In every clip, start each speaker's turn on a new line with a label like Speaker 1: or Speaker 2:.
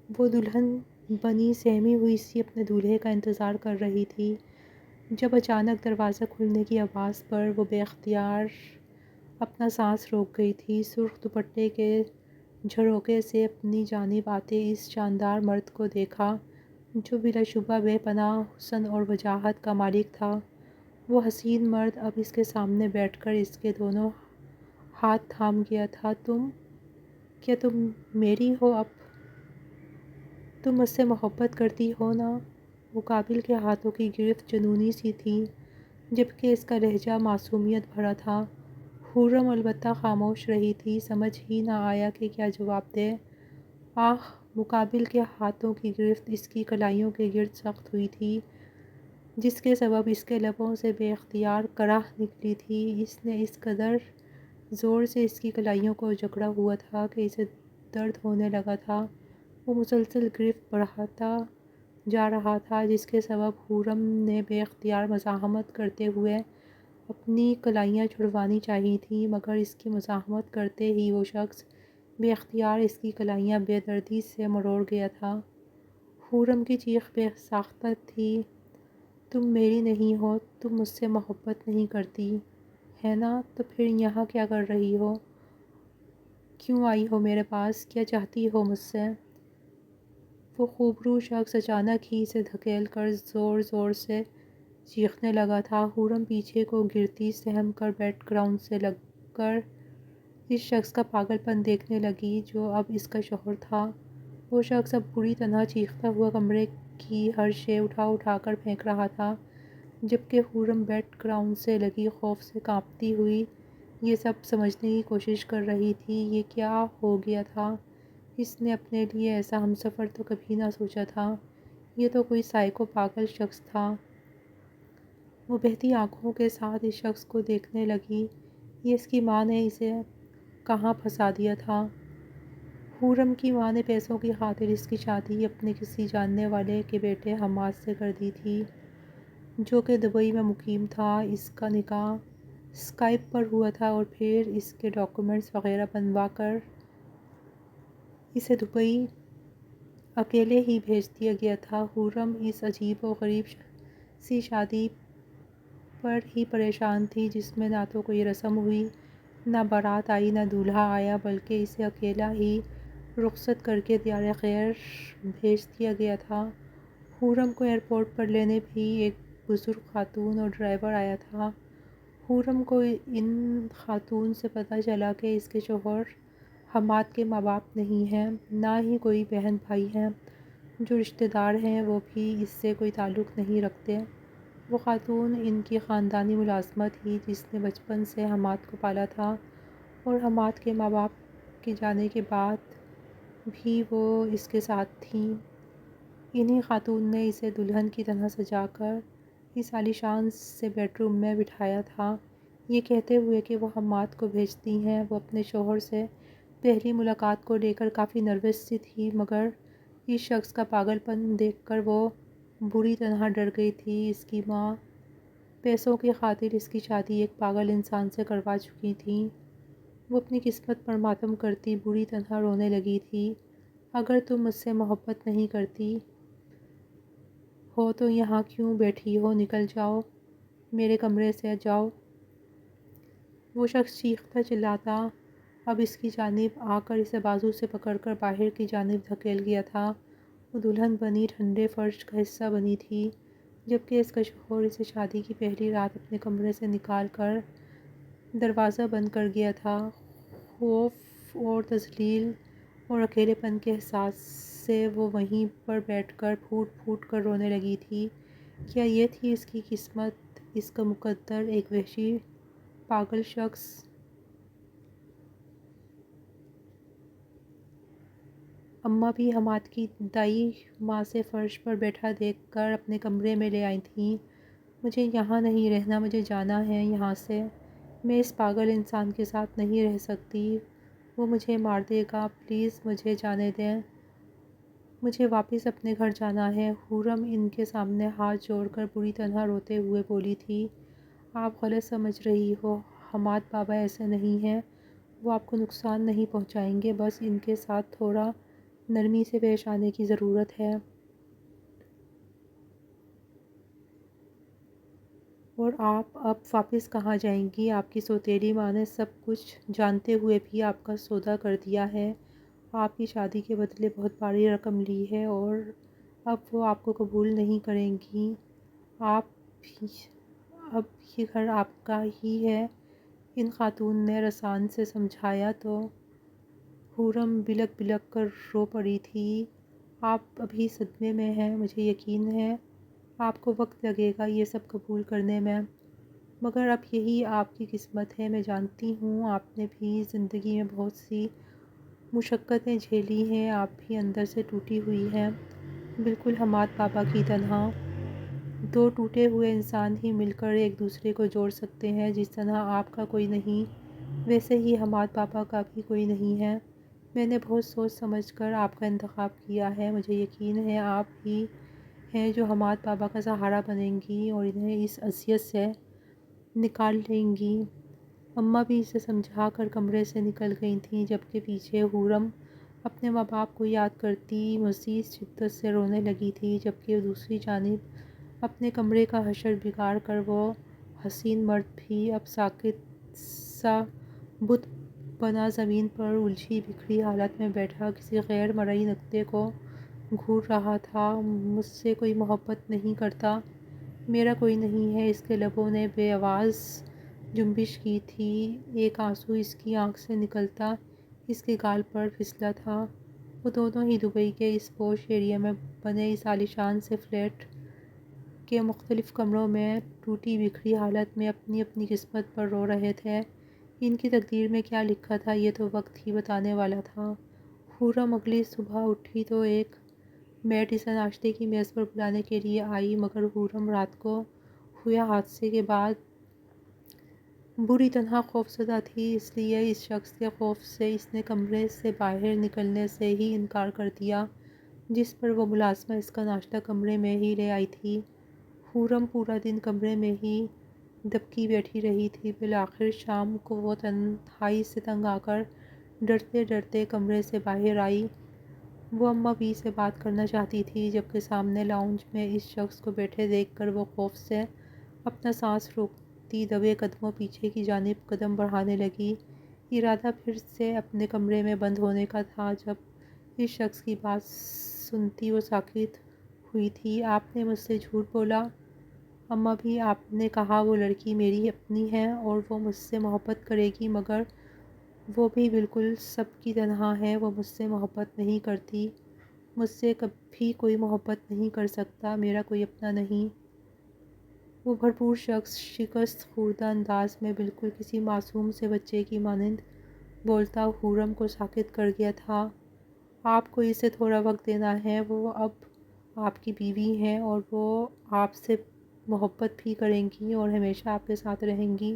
Speaker 1: وہ دلہن بنی سہمی ہوئی سی اپنے دولہے کا انتظار کر رہی تھی، جب اچانک دروازہ کھلنے کی آواز پر وہ بے اختیار اپنا سانس روک گئی تھی۔ سرخ دوپٹے کے جھروکے سے اپنی جانب آتے اس شاندار مرد کو دیکھا جو بلا شبہ بے پناہ حسن اور وجاہت کا مالک تھا۔ وہ حسین مرد اب اس کے سامنے بیٹھ کر اس کے دونوں ہاتھ تھام گیا تھا۔ کیا تم میری ہو اب؟ تم مجھ سے محبت کرتی ہو نا؟ مقابل کے ہاتھوں کی گرفت جنونی سی تھی، جبکہ اس کا لہجہ معصومیت بھرا تھا۔ خرم البتہ خاموش رہی تھی، سمجھ ہی نہ آیا کہ کیا جواب دے۔ آہ! مقابل کے ہاتھوں کی گرفت اس کی کلائیوں کے گرد سخت ہوئی تھی، جس کے سبب اس کے لبوں سے بے اختیار کرہ نکلی تھی۔ اس نے اس قدر زور سے اس کی کلائیوں کو جکڑا ہوا تھا کہ اسے درد ہونے لگا تھا۔ وہ مسلسل گرفت بڑھاتا جا رہا تھا، جس کے سبب خرم نے بے اختیار مزاحمت کرتے ہوئے اپنی کلائیاں چھڑوانی چاہی تھیں، مگر اس کی مزاحمت کرتے ہی وہ شخص بے اختیار اس کی کلائیاں بے دردی سے مروڑ گیا تھا۔ خرم کی چیخ بے ساختہ تھی، تم میری نہیں ہو، تم مجھ سے محبت نہیں کرتی، ہے نا؟ تو پھر یہاں کیا کر رہی ہو؟ کیوں آئی ہو میرے پاس؟ کیا چاہتی ہو مجھ سے؟ وہ خوبرو شخص اچانک ہی اسے دھکیل کر زور زور سے چیخنے لگا تھا۔ خرم پیچھے کو گرتی سہم کر بیک گراؤنڈ سے لگ کر اس شخص کا پاگل پن دیکھنے لگی جو اب اس کا شوہر تھا۔ وہ شخص اب بری طرح چیختا ہوا کمرے کی ہر شے اٹھا اٹھا کر پھینک رہا تھا، جبکہ خرم بیک گراؤنڈ سے لگی خوف سے کانپتی ہوئی یہ سب سمجھنے کی کوشش کر رہی تھی۔ یہ کیا ہو گیا تھا؟ اس نے اپنے لیے ایسا ہمسفر تو کبھی نہ سوچا تھا۔ یہ تو کوئی سائیکو پاگل شخص تھا۔ وہ بہتی آنکھوں کے ساتھ اس شخص کو دیکھنے لگی۔ یہ اس کی ماں نے اسے کہاں پھنسا دیا تھا؟ خرم کی ماں نے پیسوں کی خاطر اس کی شادی اپنے کسی جاننے والے کے بیٹے حماد سے کر دی تھی، جو کہ دبئی میں مقیم تھا۔ اس کا نکاح اسکائپ پر ہوا تھا اور پھر اس کے ڈاکومنٹس وغیرہ بنوا کر اسے دبئی اکیلے ہی بھیج دیا گیا تھا۔ خرم اس عجیب و غریب سی شادی پر ہی پریشان تھی، جس میں نہ تو کوئی رسم ہوئی، نہ بارات آئی، نہ دولہا آیا، بلکہ اسے اکیلا ہی رخصت کر کے دیار خیر بھیج دیا گیا تھا۔ خرم کو ایئرپورٹ پر لینے بھی ایک بزرگ خاتون اور ڈرائیور آیا تھا۔ خرم کو ان خاتون سے پتہ چلا کہ اس کے شوہر حماد کے ماں باپ نہیں ہیں، نہ ہی کوئی بہن بھائی ہیں۔ جو رشتہ دار ہیں وہ بھی اس سے کوئی تعلق نہیں رکھتے۔ وہ خاتون ان کی خاندانی ملازمت تھی جس نے بچپن سے حماد کو پالا تھا، اور حماد کے ماں باپ کے جانے کے بعد بھی وہ اس کے ساتھ تھیں۔ انہی خاتون نے اسے دلہن کی طرح سجا کر اس عالیشان سے بیڈ روم میں بٹھایا تھا، یہ کہتے ہوئے کہ وہ حماد کو بھیجتی ہیں۔ وہ اپنے شوہر سے پہلی ملاقات کو لے کر کافی نروس سی تھی، مگر اس شخص کا پاگل پن دیکھ کر وہ بری طرح ڈر گئی تھی۔ اس کی ماں پیسوں کی خاطر اس کی شادی ایک پاگل انسان سے کروا چکی تھیں۔ وہ اپنی قسمت پر ماتم کرتی بری طرح رونے لگی تھی۔ اگر تم مجھ سے محبت نہیں کرتی ہو تو یہاں کیوں بیٹھی ہو؟ نکل جاؤ، میرے کمرے سے جاؤ۔ وہ شخص چیختا چلاتا اب اس کی جانب آ کر اسے بازو سے پکڑ کر باہر کی جانب دھکیل گیا تھا۔ وہ دلہن بنی ٹھنڈے فرش کا حصہ بنی تھی، جبکہ اس کا شوہر اسے شادی کی پہلی رات اپنے کمرے سے نکال کر دروازہ بند کر گیا تھا۔ خوف اور تذلیل اور اکیلے پن کے احساس سے وہ وہیں پر بیٹھ کر پھوٹ پھوٹ کر رونے لگی تھی۔ کیا یہ تھی اس کی قسمت، اس کا مقدر، ایک وحشی پاگل شخص؟ اماں بھی حماد کی دائی ماں سے فرش پر بیٹھا دیکھ کر اپنے کمرے میں لے آئی تھیں۔ مجھے یہاں نہیں رہنا، مجھے جانا ہے یہاں سے، میں اس پاگل انسان کے ساتھ نہیں رہ سکتی، وہ مجھے مار دے گا، پلیز مجھے جانے دیں، مجھے واپس اپنے گھر جانا ہے۔ خرم ان کے سامنے ہاتھ جوڑ کر بری طرح روتے ہوئے بولی تھی، آپ غلط سمجھ رہی ہو، حماد بابا ایسے نہیں ہیں، وہ آپ کو نقصان نہیں پہنچائیں گے، بس ان کے ساتھ تھوڑا نرمی سے پیش آنے کی ضرورت ہے، اور آپ اب واپس کہاں جائیں گی؟ آپ کی سوتیلی ماں نے سب کچھ جانتے ہوئے بھی آپ کا سودا کر دیا ہے، آپ کی شادی کے بدلے بہت بڑی رقم لی ہے، اور اب وہ آپ کو قبول نہیں کریں گی۔ آپ بھی اب یہ گھر آپ کا ہی ہے، ان خاتون نے رسان سے سمجھایا تو حورم بلک بلک کر رو پڑی تھی۔ آپ ابھی صدمے میں ہیں، مجھے یقین ہے آپ کو وقت لگے گا یہ سب قبول کرنے میں، مگر اب یہی آپ کی قسمت ہے۔ میں جانتی ہوں آپ نے بھی زندگی میں بہت سی مشقتیں جھیلی ہیں، آپ بھی اندر سے ٹوٹی ہوئی ہیں، بالکل حماد پاپا کی طرح۔ دو ٹوٹے ہوئے انسان ہی مل کر ایک دوسرے کو جوڑ سکتے ہیں، جس طرح آپ کا کوئی نہیں ویسے ہی حماد پاپا کا بھی کوئی نہیں ہے۔ میں نے بہت سوچ سمجھ کر آپ کا انتخاب کیا ہے، مجھے یقین ہے آپ ہی ہیں جو حماد پاپا کا سہارا بنیں گی اور انہیں اس اذیت سے نکال لیں گی۔ اماں بھی اسے سمجھا کر کمرے سے نکل گئی تھیں، جبکہ پیچھے حورم اپنے ماں باپ کو یاد کرتی مزید شدت سے رونے لگی تھی، جبکہ دوسری جانب اپنے کمرے کا حشر بگاڑ کر وہ حسین مرد بھی اب ساکت سا بت بنا زمین پر الجھی بکھری حالت میں بیٹھا کسی غیر مرئی نقطے کو گھور رہا تھا۔ مجھ سے کوئی محبت نہیں کرتا، میرا کوئی نہیں ہے، اس کے لبوں نے بے آواز جنبش کی تھی، ایک آنسو اس کی آنکھ سے نکلتا اس کے گال پر پھسلا تھا۔ وہ دونوں ہی دبئی کے اس پوش ایریا میں بنے اس عالیشان سے فلیٹ کے مختلف کمروں میں ٹوٹی بکھری حالت میں اپنی اپنی قسمت پر رو رہے تھے۔ ان کی تقدیر میں کیا لکھا تھا یہ تو وقت ہی بتانے والا تھا۔ حورم اگلی صبح اٹھی تو ایک میڈ اسے ناشتے کی میز پر بلانے کے لیے آئی، مگر حورم رات کو ہوئے حادثے کے بعد بری طرح خوفزدہ تھی، اس لیے اس شخص کے خوف سے اس نے کمرے سے باہر نکلنے سے ہی انکار کر دیا، جس پر وہ ملازمہ اس کا ناشتہ کمرے میں ہی لے آئی تھی۔ حورم پورا دن کمرے میں ہی دبکی بیٹھی رہی تھی، بالآخر شام کو وہ تنہائی سے تنگ آ کر ڈرتے ڈرتے کمرے سے باہر آئی۔ وہ اماں بھی سے بات کرنا چاہتی تھی، جبکہ سامنے لاؤنج میں اس شخص کو بیٹھے دیکھ کر وہ خوف سے اپنا سانس روکتی دبے قدموں پیچھے کی جانب قدم بڑھانے لگی۔ ارادہ پھر سے اپنے کمرے میں بند ہونے کا تھا، جب اس شخص کی بات سنتی وہ ساکت ہوئی تھی۔ آپ نے مجھ سے جھوٹ بولا اماں بھی، آپ نے کہا وہ لڑکی میری اپنی ہے اور وہ مجھ سے محبت کرے گی، مگر وہ بھی بالکل سب کی طرح ہے، وہ مجھ سے محبت نہیں کرتی، مجھ سے کبھی کوئی محبت نہیں کر سکتا، میرا کوئی اپنا نہیں۔ وہ بھرپور شخص شکست خوردہ انداز میں بالکل کسی معصوم سے بچے کی مانند بولتا حورم کو ساکت کر گیا تھا۔ آپ کو اسے تھوڑا وقت دینا ہے، وہ اب آپ کی بیوی ہیں اور وہ آپ سے محبت بھی کریں گی اور ہمیشہ آپ کے ساتھ رہیں گی،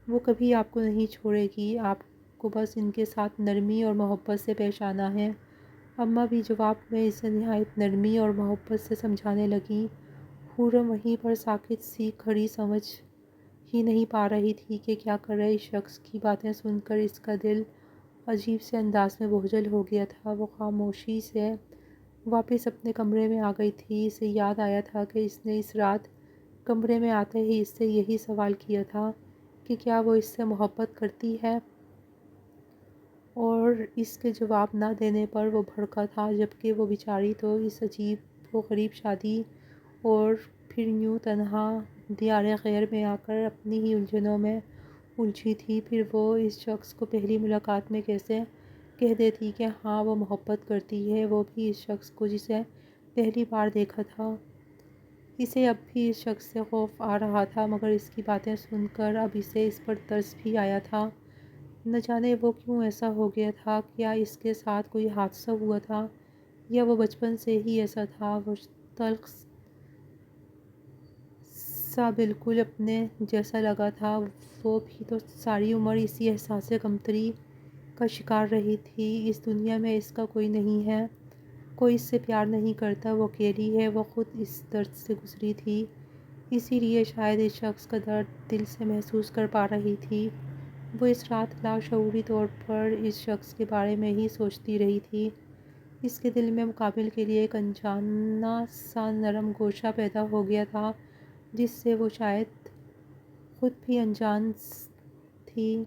Speaker 1: وہ کبھی آپ کو نہیں چھوڑے گی، آپ کو بس ان کے ساتھ نرمی اور محبت سے پیش آنا ہے۔ اماں بھی جواب میں اسے نہایت نرمی اور محبت سے سمجھانے لگیں۔ حورم وہیں پر ساکت سی کھڑی، سمجھ ہی نہیں پا رہی تھی کہ کیا کرے۔ اس شخص کی باتیں سن کر اس کا دل عجیب سے انداز میں بوجھل ہو گیا تھا، وہ خاموشی سے واپس اپنے کمرے میں آ گئی تھی۔ اسے یاد آیا تھا کہ اس نے اس رات کمرے میں آتے ہی اس سے یہی سوال کیا تھا کہ کیا وہ اس سے محبت کرتی ہے، اور اس کے جواب نہ دینے پر وہ بھڑکا تھا، جبکہ وہ بیچاری تو اس عجیب و غریب شادی اور پھر یوں تنہا دیار غیر میں آ کر اپنی ہی الجھنوں میں الجھی تھی۔ پھر وہ اس شخص کو پہلی ملاقات میں کیسے کہہ دیتی کہ ہاں وہ محبت کرتی ہے، وہ بھی اس شخص کو جسے پہلی بار دیکھا تھا۔ اسے اب بھی اس شخص سے خوف آ رہا تھا، مگر اس کی باتیں سن کر اب اسے اس پر ترس بھی آیا تھا۔ نہ جانے وہ کیوں ایسا ہو گیا تھا، کیا اس کے ساتھ کوئی حادثہ ہوا تھا یا وہ بچپن سے ہی ایسا تھا، وہ تلخ سا بالکل اپنے جیسا لگا تھا۔ وہ بھی تو ساری عمر اسی احساس کمتری کا شکار رہی تھی، اس دنیا میں اس کا کوئی نہیں ہے، کوئی اس سے پیار نہیں کرتا، وہ اکیلی ہے، وہ خود اس درد سے گزری تھی، اسی لیے شاید اس شخص کا درد دل سے محسوس کر پا رہی تھی۔ وہ اس رات لاشعوری طور پر اس شخص کے بارے میں ہی سوچتی رہی تھی، اس کے دل میں مقابل کے لیے ایک انجانا سا نرم گوشہ پیدا ہو گیا تھا، جس سے وہ شاید خود بھی انجان تھی۔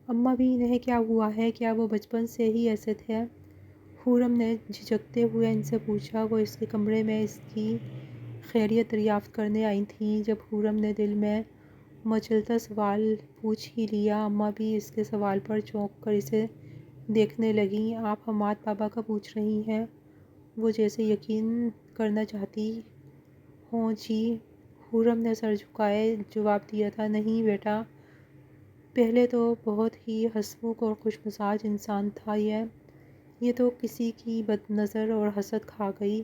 Speaker 1: اماں بھی انہیں کیا ہوا ہے؟ کیا وہ بچپن سے ہی ایسے تھے؟ خرم نے جھجکتے ہوئے ان سے پوچھا۔ وہ اس کے کمرے میں اس کی خیریت دریافت کرنے آئی تھیں۔ جب خرم نے دل میں مچلتا سوال پوچھ ہی لیا، اماں بھی اس کے سوال پر چونک کر اسے دیکھنے لگیں۔ آپ حماد بابا کا پوچھ رہی ہیں؟ وہ جیسے یقین کرنا چاہتی ہوں۔ جی، خرم نے سر جھکائے جواب دیا تھا۔ نہیں بیٹا، پہلے تو بہت ہی ہنسمکھ اور خوش مزاج انسان تھا یہ تو کسی کی بد نظر اور حسد کھا گئی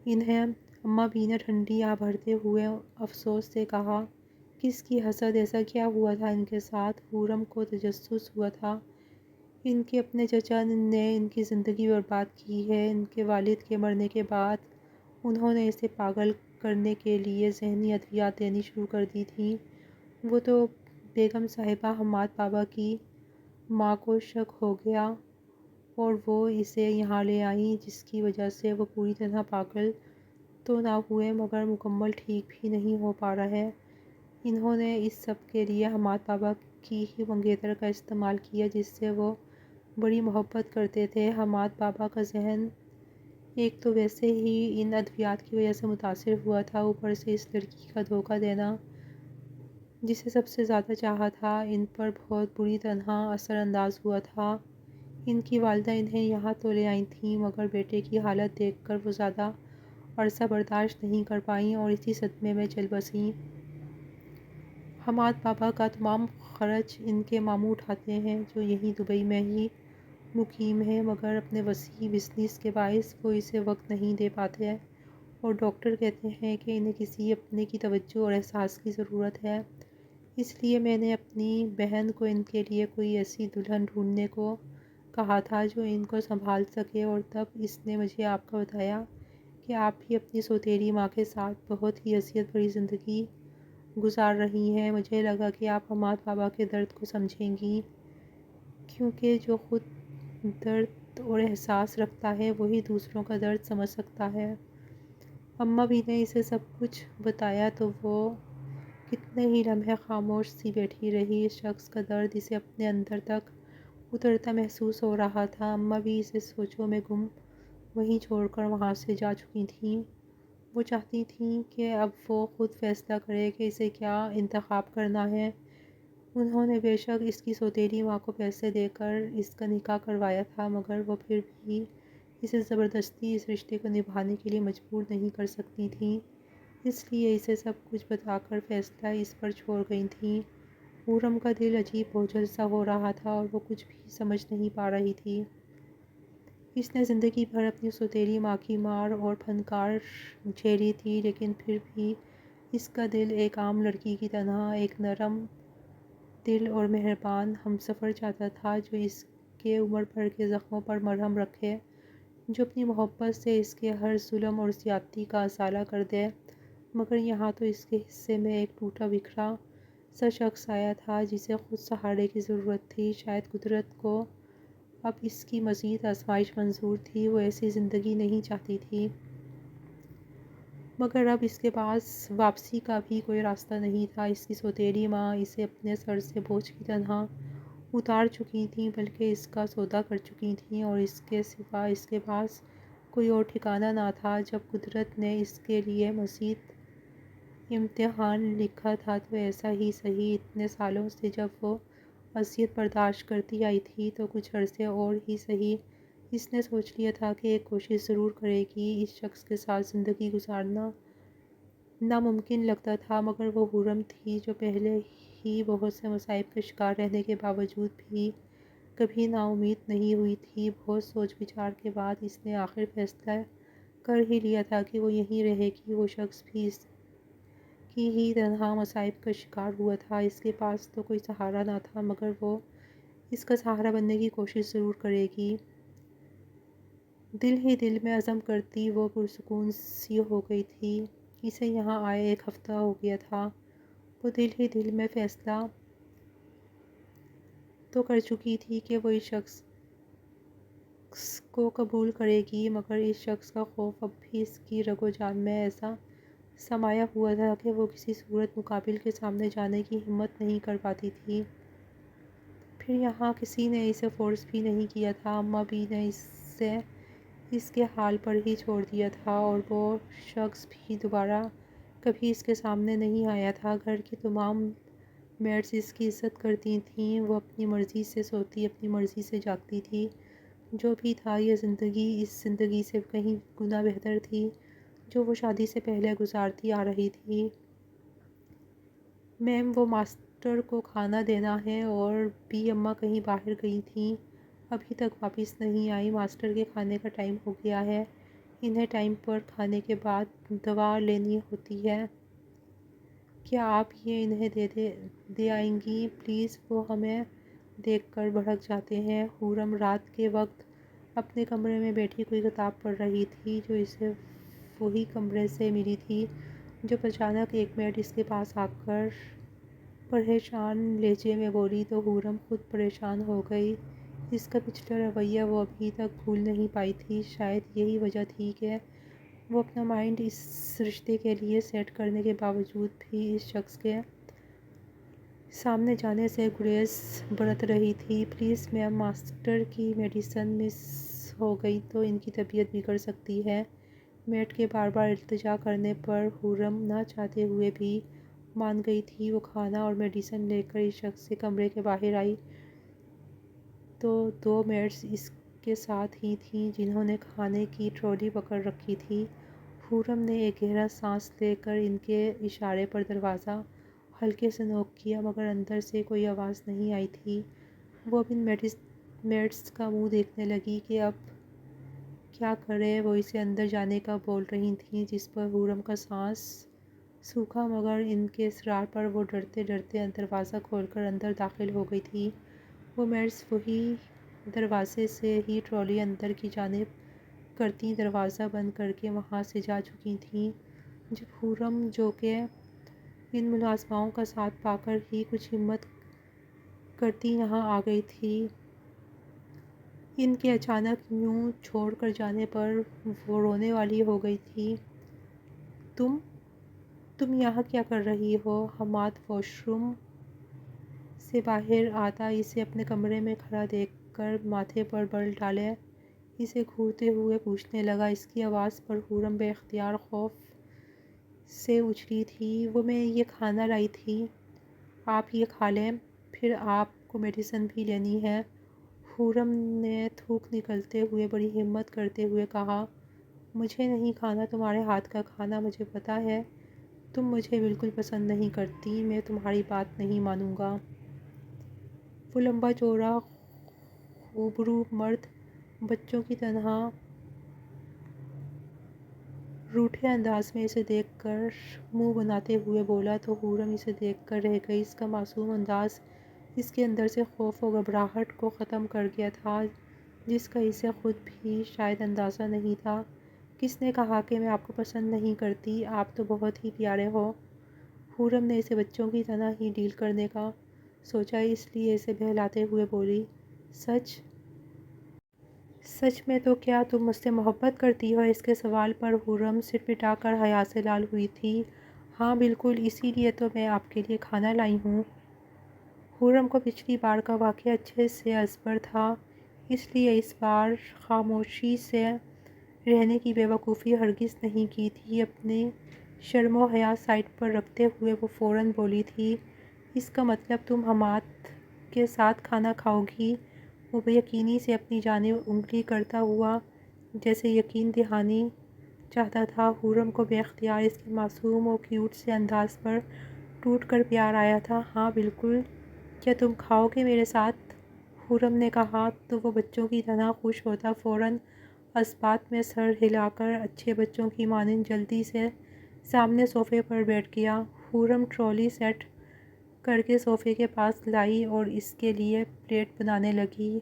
Speaker 1: انہیں۔ اماں بھی نے ٹھنڈی آہ بھرتے ہوئے افسوس سے کہا۔ کس کی حسد؟ ایسا کیا ہوا تھا ان کے ساتھ؟ خرم کو تجسس ہوا تھا۔ ان کے اپنے چچا نے ان کی زندگی برباد کی ہے۔ ان کے والد کے مرنے کے بعد انہوں نے اسے پاگل کرنے کے لیے ذہنی ادویات دینی شروع کر دی تھیں۔ وہ تو بیگم صاحبہ حماد بابا کی ماں کو شک ہو گیا اور وہ اسے یہاں لے آئیں، جس کی وجہ سے وہ پوری طرح پاگل تو نہ ہوئے مگر مکمل ٹھیک بھی نہیں ہو پا رہے۔ انہوں نے اس سب کے لیے حماد بابا کی ہی منگیتر کا استعمال کیا، جس سے وہ بڑی محبت کرتے تھے۔ حماد بابا کا ذہن ایک تو ویسے ہی ان ادویات کی وجہ سے متاثر ہوا تھا، اوپر سے اس لڑکی کا دھوکہ دینا جسے سب سے زیادہ چاہا تھا، ان پر بہت بری طرح اثر انداز ہوا تھا۔ ان کی والدہ انہیں یہاں تو لے آئی تھیں مگر بیٹے کی حالت دیکھ کر وہ زیادہ عرصہ برداشت نہیں کر پائیں اور اسی صدمے میں چل بسیں۔ حماد بابا کا تمام خرچ ان کے ماموں اٹھاتے ہیں، جو یہیں دبئی میں ہی مقیم ہیں، مگر اپنے وسیع بزنس کے باعث وہ اسے وقت نہیں دے پاتے اور ڈاکٹر کہتے ہیں کہ انہیں کسی اپنے کی توجہ اور احساس کی ضرورت ہے۔ اس لیے میں نے اپنی بہن کو ان کے لیے کوئی ایسی دلہن ڈھونڈنے کو کہا تھا جو ان کو سنبھال سکے، اور تب اس نے مجھے آپ کا بتایا کہ آپ بھی اپنی سوتیلی ماں کے ساتھ بہت ہی اذیت بھری زندگی گزار رہی ہیں۔ مجھے لگا کہ آپ حماد بابا کے درد کو سمجھیں گی، کیونکہ جو خود درد اور احساس رکھتا ہے وہی دوسروں کا درد سمجھ سکتا ہے۔ اماں بھی نے اسے سب کچھ بتایا تو وہ کتنے ہی لمحے خاموش سی بیٹھی رہی۔ اس شخص کا درد اسے اپنے اندر تک اترتا محسوس ہو رہا تھا۔ اماں بھی اسے سوچوں میں گم وہیں چھوڑ کر وہاں سے جا چکی تھیں۔ وہ چاہتی تھیں کہ اب وہ خود فیصلہ کرے کہ اسے کیا انتخاب کرنا ہے۔ انہوں نے بے شک اس کی سوتیلی ماں کو پیسے دے کر اس کا نکاح کروایا تھا، مگر وہ پھر بھی اسے زبردستی اس رشتے کو نبھانے کے لیے مجبور نہیں کر سکتی تھیں، اس لیے اسے سب کچھ بتا کر فیصلہ اس پر چھوڑ گئی تھیں۔ خرم کا دل عجیب بوجھل سا ہو رہا تھا اور وہ کچھ بھی سمجھ نہیں پا رہی تھی۔ اس نے زندگی بھر اپنی سوتیلی ماں کی مار اور پھنکار جھیلی تھی، لیکن پھر بھی اس کا دل ایک عام لڑکی کی طرح ایک نرم دل اور مہربان ہمسفر چاہتا تھا، جو اس کے عمر بھر کے زخموں پر مرہم رکھے، جو اپنی محبت سے اس کے ہر ظلم اور زیادتی کا ازالہ کر دے۔ مگر یہاں تو اس کے حصے میں ایک ٹوٹا بکھرا سا شخص آیا تھا جسے خود سہارے کی ضرورت تھی۔ شاید قدرت کو اب اس کی مزید آزمائش منظور تھی۔ وہ ایسی زندگی نہیں چاہتی تھی، مگر اب اس کے پاس واپسی کا بھی کوئی راستہ نہیں تھا۔ اس کی سوتیلی ماں اسے اپنے سر سے بوجھ کی طرح اتار چکی تھیں، بلکہ اس کا سودا کر چکی تھیں، اور اس کے سوا اس کے پاس کوئی اور ٹھکانہ نہ تھا۔ جب قدرت نے اس کے لیے مزید امتحان لکھا تھا تو ایسا ہی سہی۔ اتنے سالوں سے جب وہ اذیت برداشت کرتی آئی تھی تو کچھ عرصے اور ہی سہی اس نے سوچ لیا تھا کہ ایک کوشش ضرور کرے گی۔ اس شخص کے ساتھ زندگی گزارنا ناممکن لگتا تھا، مگر وہ خرم تھی جو پہلے ہی بہت سے مصائب کا شکار رہنے کے باوجود بھی کبھی نا امید نہیں ہوئی تھی۔ بہت سوچ بچار کے بعد اس نے آخر فیصلہ کر ہی لیا تھا کہ وہ یہیں رہے گی۔ وہ شخص بھی اس کی ہی طرح مصائب کا شکار ہوا تھا۔ اس کے پاس تو کوئی سہارا نہ تھا، مگر وہ اس کا سہارا بننے کی کوشش ضرور کرے گی۔ دل ہی دل میں عزم کرتی وہ پرسکون سی ہو گئی تھی۔ اسے یہاں آئے 1 ہفتہ ہو گیا تھا۔ وہ دل ہی دل میں فیصلہ تو کر چکی تھی کہ وہ اس شخص کو قبول کرے گی، مگر اس شخص کا خوف اب بھی اس کی رگ و جان میں ایسا سمایا ہوا تھا کہ وہ کسی صورت مقابل کے سامنے جانے کی ہمت نہیں کر پاتی تھی۔ پھر یہاں کسی نے اسے فورس بھی نہیں کیا تھا، اماں بھی نے اسے اس کے حال پر ہی چھوڑ دیا تھا، اور وہ شخص بھی دوبارہ کبھی اس کے سامنے نہیں آیا تھا۔ گھر کی تمام میڈس اس کی عزت کرتی تھیں، وہ اپنی مرضی سے سوتی، اپنی مرضی سے جاگتی تھی۔ جو بھی تھا یہ زندگی اس زندگی سے کہیں گنا بہتر تھی جو وہ شادی سے پہلے گزارتی آ رہی تھی۔ میم وہ ماسٹر کو کھانا دینا ہے، اور بھی اماں کہیں باہر گئی تھیں، ابھی تک واپس نہیں آئی۔ ماسٹر کے کھانے کا ٹائم ہو گیا ہے، انہیں ٹائم پر کھانے کے بعد دوا لینی ہوتی ہے، کیا آپ یہ انہیں دے آئیں گی پلیز؟ وہ ہمیں دیکھ کر بھڑک جاتے ہیں۔ حورم رات کے وقت اپنے کمرے میں بیٹھی کوئی کتاب پڑھ رہی تھی جو اسے وہی کمرے سے ملی تھی، جب اچانک ایک میڈ اس کے پاس آ کر پریشان لہجے میں بولی تو حورم خود پریشان ہو گئی۔ اس کا پچھلا رویہ وہ ابھی تک بھول نہیں پائی تھی۔ شاید یہی وجہ تھی کہ وہ اپنا مائنڈ اس رشتے کے لیے سیٹ کرنے کے باوجود بھی اس شخص کے سامنے جانے سے گریز برت رہی تھی۔ پلیز میم، ماسٹر کی میڈیسن مس ہو گئی تو ان کی طبیعت بگڑ سکتی ہے۔ میڈ کے بار بار التجا کرنے پر حورم نہ چاہتے ہوئے بھی مان گئی تھی۔ وہ کھانا اور میڈیسن لے کر اس شخص کے کمرے کے باہر آئی تو 2 میڈس اس کے ساتھ ہی تھیں جنہوں نے کھانے کی ٹرالی پکڑ رکھی تھی۔ حورم نے ایک گہرا سانس لے کر ان کے اشارے پر دروازہ ہلکے سے نوک کیا، مگر اندر سے کوئی آواز نہیں آئی تھی۔ وہ اب ان میڈس کا منہ دیکھنے لگی کہ اب کیا کرے۔ وہ اسے اندر جانے کا بول رہی تھیں، جس پر حورم کا سانس سوکھا، مگر ان کے اصرار پر وہ ڈرتے ڈرتے دروازہ کھول کر اندر داخل ہو گئی تھی۔ وہ میڈس وہی دروازے سے ہی ٹرالی اندر کی جانب کرتی دروازہ بند کر کے وہاں سے جا چکی تھیں، جب حورم، جو کہ ان ملازماؤں کا ساتھ پا کر ہی کچھ ہمت کرتی یہاں آ گئی تھی، ان کے اچانک یوں چھوڑ کر جانے پر وہ رونے والی ہو گئی تھی۔ تم یہاں کیا کر رہی ہو؟ حماد واش روم سے باہر آتا اسے اپنے کمرے میں کھڑا دیکھ کر ماتھے پر بل ڈالے اسے گھورتے ہوئے پوچھنے لگا۔ اس کی آواز پر حورم بے اختیار خوف سے اچھلی تھی۔ میں یہ کھانا لائی تھی، آپ یہ کھا لیں، پھر آپ کو میڈیسن بھی لینی ہے۔ حورم نے تھوک نکلتے ہوئے بڑی ہمت کرتے ہوئے کہا، مجھے نہیں کھانا تمہارے ہاتھ کا کھانا، مجھے پتہ ہے تم مجھے بالکل پسند نہیں کرتی، میں تمہاری بات نہیں مانوں گا۔ وہ لمبا چوڑا خوبرو مرد بچوں کی طرح روٹھے انداز میں اسے دیکھ کر منہ بناتے ہوئے بولا تو حورم اسے دیکھ کر رہ گئی۔ اس کا معصوم انداز اس کے اندر سے خوف و گھبراہٹ کو ختم کر گیا تھا، جس کا اسے خود بھی شاید اندازہ نہیں تھا۔ کس نے کہا کہ میں آپ کو پسند نہیں کرتی؟ آپ تو بہت ہی پیارے ہو۔ حورم نے اسے بچوں کی طرح ہی ڈیل کرنے کا سوچا، اس لیے اسے بہلاتے ہوئے بولی، سچ میں تو کیا تم مجھ سے محبت کرتی ہو؟ اس کے سوال پر حورم سر پٹا کر حیا سے لال ہوئی تھی۔ ہاں بالکل، اسی لیے تو میں آپ کے لیے کھانا لائی ہوں۔ حورم کو پچھلی بار کا واقعہ اچھے سے ازبر تھا، اس لیے اس بار خاموشی سے رہنے کی بے وقوفی ہرگز نہیں کی تھی۔ اپنی شرم و حیا سائڈ پر رکھتے ہوئے وہ فوراً بولی تھی، اس کا مطلب تم حماد کے ساتھ کھانا کھاؤ گی؟ وہ بے یقینی سے اپنی جانب انگلی کرتا ہوا جیسے یقین دہانی چاہتا تھا۔ حورم کو بے اختیار اس کے معصوم و کیوٹ سے انداز پر ٹوٹ کر پیار آیا تھا۔ ہاں بالکل، کیا تم کھاؤ گے میرے ساتھ؟ حورم نے کہا تو وہ بچوں کی طرح خوش ہوتا فوراً اثبات میں سر ہلا کر اچھے بچوں کی مانند جلدی سے سامنے صوفے پر بیٹھ گیا۔ حورم ٹرالی سیٹ کر کے صوفے کے پاس لائی اور اس کے لیے پلیٹ بنانے لگی۔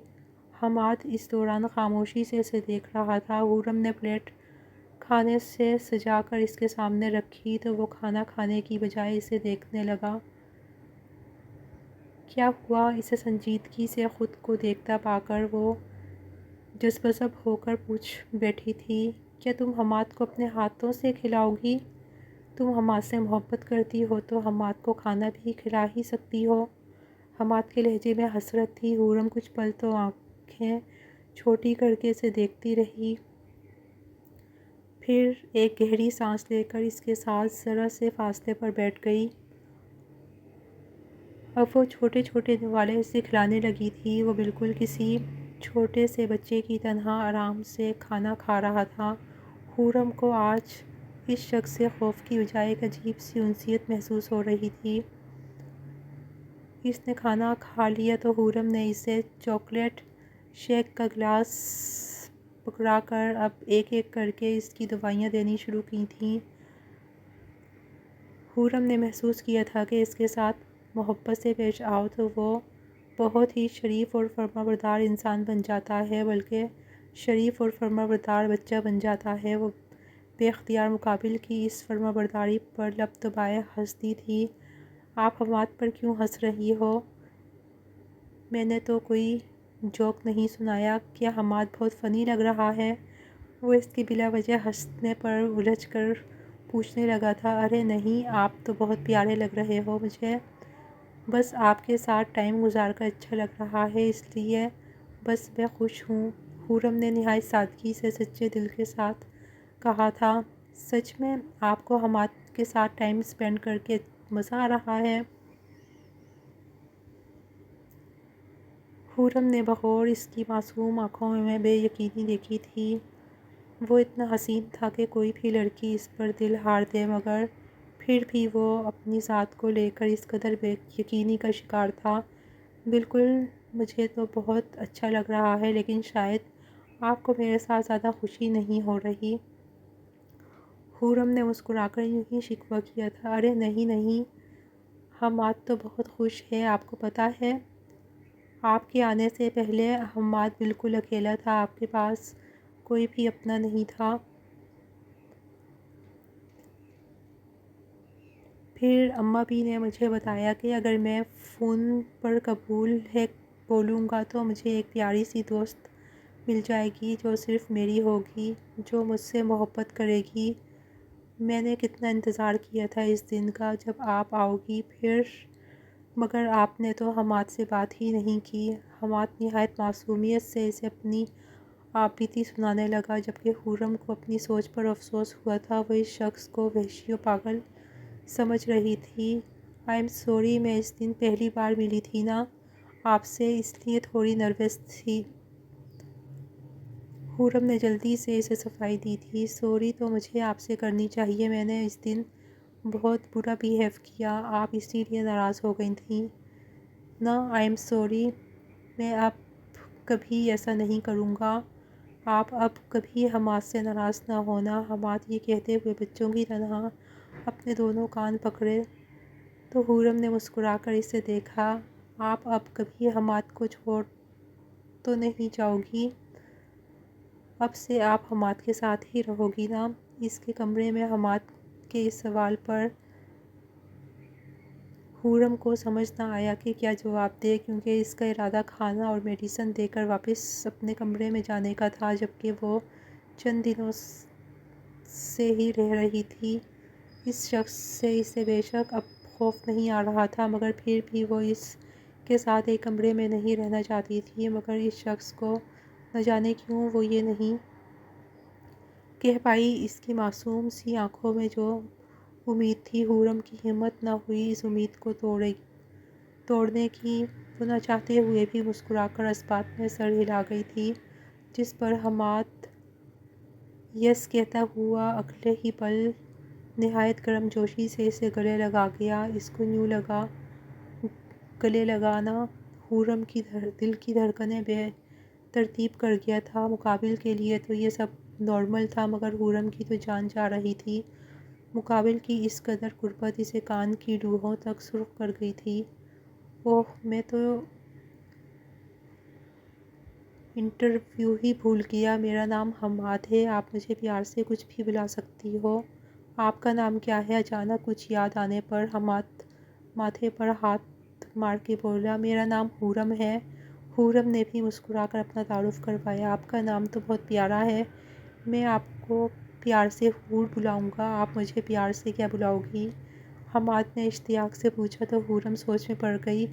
Speaker 1: حماد اس دوران خاموشی سے اسے دیکھ رہا تھا۔ حورم نے پلیٹ کھانے سے سجا کر اس کے سامنے رکھی تو وہ کھانا کھانے کی بجائے اسے دیکھنے لگا۔ کیا ہوا؟ اسے سنجیدگی سے خود کو دیکھتا پا کر وہ جذبزب ہو کر پوچھ بیٹھی تھی، کیا تم حماد کو اپنے ہاتھوں سے کھلاؤ گی؟ تم حماد سے محبت کرتی ہو تو حماد کو کھانا بھی کھلا ہی سکتی ہو۔ حماد کے لہجے میں حسرت تھی۔ حورم کچھ پل تو آنکھیں چھوٹی کر کے اسے دیکھتی رہی، پھر ایک گہری سانس لے کر اس کے ساتھ ذرا سے فاصلے پر بیٹھ گئی۔ اب وہ چھوٹے چھوٹے نوالے اسے کھلانے لگی تھی۔ وہ بالکل کسی چھوٹے سے بچے کی طرح آرام سے کھانا کھا رہا تھا۔ حورم کو آج اس شخص سے خوف کی بجائے ایک عجیب سی انسیت محسوس ہو رہی تھی۔ اس نے کھانا کھا لیا تو حورم نے اسے چاکلیٹ شیک کا گلاس پکڑا کر اب ایک ایک کر کے اس کی دوائیاں دینی شروع کی تھیں۔ حورم نے محسوس کیا تھا کہ اس کے ساتھ محبت سے پیش آؤ تو وہ بہت ہی شریف اور فرمانبردار انسان بن جاتا ہے، بلکہ شریف اور فرمانبردار بچہ بن جاتا ہے۔ وہ بے اختیار مقابل کی اس فرمانبرداری پر لب دبائے ہنستی تھی۔ آپ حماد پر کیوں ہنس رہی ہو؟ میں نے تو کوئی جوک نہیں سنایا۔ کیا حماد بہت فنی لگ رہا ہے؟ وہ اس کی بلا وجہ ہنسنے پر الجھ کر پوچھنے لگا تھا۔ ارے نہیں، آپ تو بہت پیارے لگ رہے ہو، مجھے بس آپ کے ساتھ ٹائم گزار کر اچھا لگ رہا ہے، اس لیے بس میں خوش ہوں۔ حورم نے نہایت سادگی سے سچے دل کے ساتھ کہا تھا۔ سچ میں آپ کو حماد کے ساتھ ٹائم اسپینڈ کر کے مزہ آ رہا ہے؟ حورم نے بغور اس کی معصوم آنکھوں میں بے یقینی دیکھی تھی۔ وہ اتنا حسین تھا کہ کوئی بھی لڑکی اس پر دل ہار دے، مگر پھر بھی وہ اپنی ذات کو لے کر اس قدر بے یقینی کا شکار تھا۔ بالکل، مجھے تو بہت اچھا لگ رہا ہے، لیکن شاید آپ کو میرے ساتھ زیادہ خوشی نہیں ہو رہی۔ حورم نے مسکرا کر یوں ہی شکوہ کیا تھا۔ ارے نہیں نہیں، حماد تو بہت خوش ہے، آپ کو پتہ ہے۔ آپ کے آنے سے پہلے حماد بالکل اکیلا تھا، آپ کے پاس کوئی بھی اپنا نہیں تھا۔ پھر اماں بھی نے مجھے بتایا کہ اگر میں فون پر قبول ہے بولوں گا تو مجھے ایک پیاری سی دوست مل جائے گی جو صرف میری ہوگی، جو مجھ سے محبت کرے گی۔ میں نے کتنا انتظار کیا تھا اس دن کا جب آپ آؤ گی، پھر مگر آپ نے تو حماد سے بات ہی نہیں کی۔ حماد نہایت معصومیت سے اسے اپنی آپ بیتی سنانے لگا۔ جبکہ حورم کو اپنی سوچ پر افسوس ہوا تھا، وہ اس شخص کو وحشی و پاگل سمجھ رہی تھی۔ آئی ایم سوری، میں اس دن پہلی بار ملی تھی نا آپ سے، اس لیے تھوڑی نروس تھی۔ حورم نے جلدی سے اسے صفائی دی تھی۔ سوری تو مجھے آپ سے کرنی چاہیے، میں نے اس دن بہت برا بیہیو کیا، آپ اسی لیے ناراض ہو گئی تھیں نا۔ آئی ایم سوری، میں اب کبھی ایسا نہیں کروں گا۔ آپ اب کبھی حماد سے ناراض نہ ہونا۔ حماد یہ کہتے ہوئے بچوں کی طرح اپنے دونوں کان پکڑے تو حورم نے مسکرا کر اسے دیکھا۔ آپ اب کبھی حماد کو چھوڑ تو نہیں جاؤ گی؟ اب سے آپ حماد کے ساتھ ہی رہو گی نا؟ اس کے کمرے میں حماد کے اس سوال پر حورم کو سمجھ نہ آیا کہ کیا جواب دے، کیونکہ اس کا ارادہ کھانا اور میڈیسن دے کر واپس اپنے کمرے میں جانے کا تھا، جبکہ وہ چند دنوں سے ہی رہ رہی تھی اس شخص سے۔ اسے بے شک اب خوف نہیں آ رہا تھا، مگر پھر بھی وہ اس کے ساتھ ایک کمرے میں نہیں رہنا چاہتی تھی۔ مگر اس شخص کو نہ جانے کیوں وہ یہ نہیں کہہ پائی۔ اس کی معصوم سی آنکھوں میں جو امید تھی، حورم کی ہمت نہ ہوئی اس امید کو توڑنے کی۔ وہ نہ چاہتے ہوئے بھی مسکرا کر اس بات میں سر ہلا گئی تھی جس پر حماد یس کہتا ہوا اگلے ہی پل نہایت گرم جوشی سے اسے گلے لگا گیا۔ اس کو یوں گلے لگانا حورم کی دل کی دھڑکنیں بے ترتیب کر گیا تھا۔ مقابل کے لیے تو یہ سب نارمل تھا، مگر حورم کی تو جان جا رہی تھی۔ مقابل کی اس قدر قربت اسے کان کی ڈوہوں تک سرخ کر گئی تھی۔ اوہ، میں تو انٹرویو ہی بھول گیا، میرا نام حماد ہے، آپ مجھے پیار سے کچھ بھی بلا سکتی ہو۔ آپ کا نام کیا ہے؟ اچانک کچھ یاد آنے پر حماد ماتھے پر ہاتھ مار کے بولا، میرا نام حورم ہے۔ حورم نے بھی مسکرا کر اپنا تعارف کروایا، آپ کا نام تو بہت پیارا ہے، میں آپ کو پیار سے حور بلاؤں گا، آپ مجھے پیار سے کیا بلاؤ گی؟ حماد نے اشتیاق سے پوچھا تو حورم سوچ میں پڑ گئی۔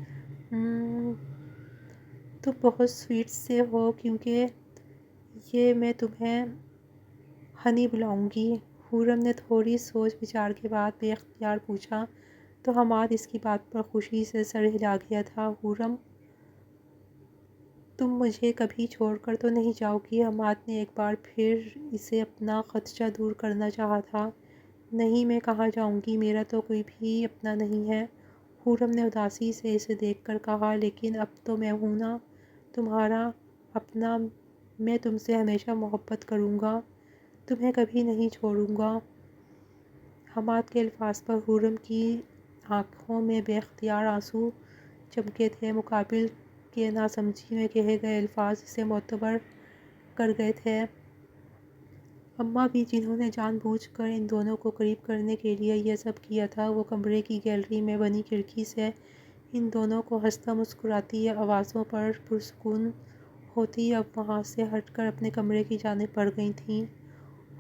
Speaker 1: تم بہت سویٹ سے ہو، کیونکہ یہ میں تمہیں ہنی بلاؤں گی۔ حورم نے تھوڑی سوچ بچار کے بعد بے اختیار پوچھا تو حماد اس کی بات پر خوشی سے سر ہلا گیا تھا۔ حورم، تم مجھے کبھی چھوڑ کر تو نہیں جاؤ گی؟ حماد نے ایک بار پھر اسے اپنا خدشہ دور کرنا چاہا تھا۔ نہیں، میں کہاں جاؤں گی، میرا تو کوئی بھی اپنا نہیں ہے۔ حورم نے اداسی سے اسے دیکھ کر کہا، لیکن اب تو میں ہوں نا تمہارا اپنا، میں تم سے ہمیشہ محبت کروں گا، تمہیں کبھی نہیں چھوڑوں گا۔ حماد کے الفاظ پر حورم کی آنکھوں میں بے اختیار آنسو چمکے تھے۔ مقابل کے ناسمجھی میں کہے گئے الفاظ اسے معتبر کر گئے تھے۔ اماں بھی، جنہوں نے جان بوجھ کر ان دونوں کو قریب کرنے کے لیے یہ سب کیا تھا، وہ کمرے کی گیلری میں بنی کھڑکی سے ان دونوں کو ہنستا مسکراتی آوازوں پر پرسکون ہوتی اب وہاں سے ہٹ کر اپنے کمرے کی جانب بڑھ گئی تھیں۔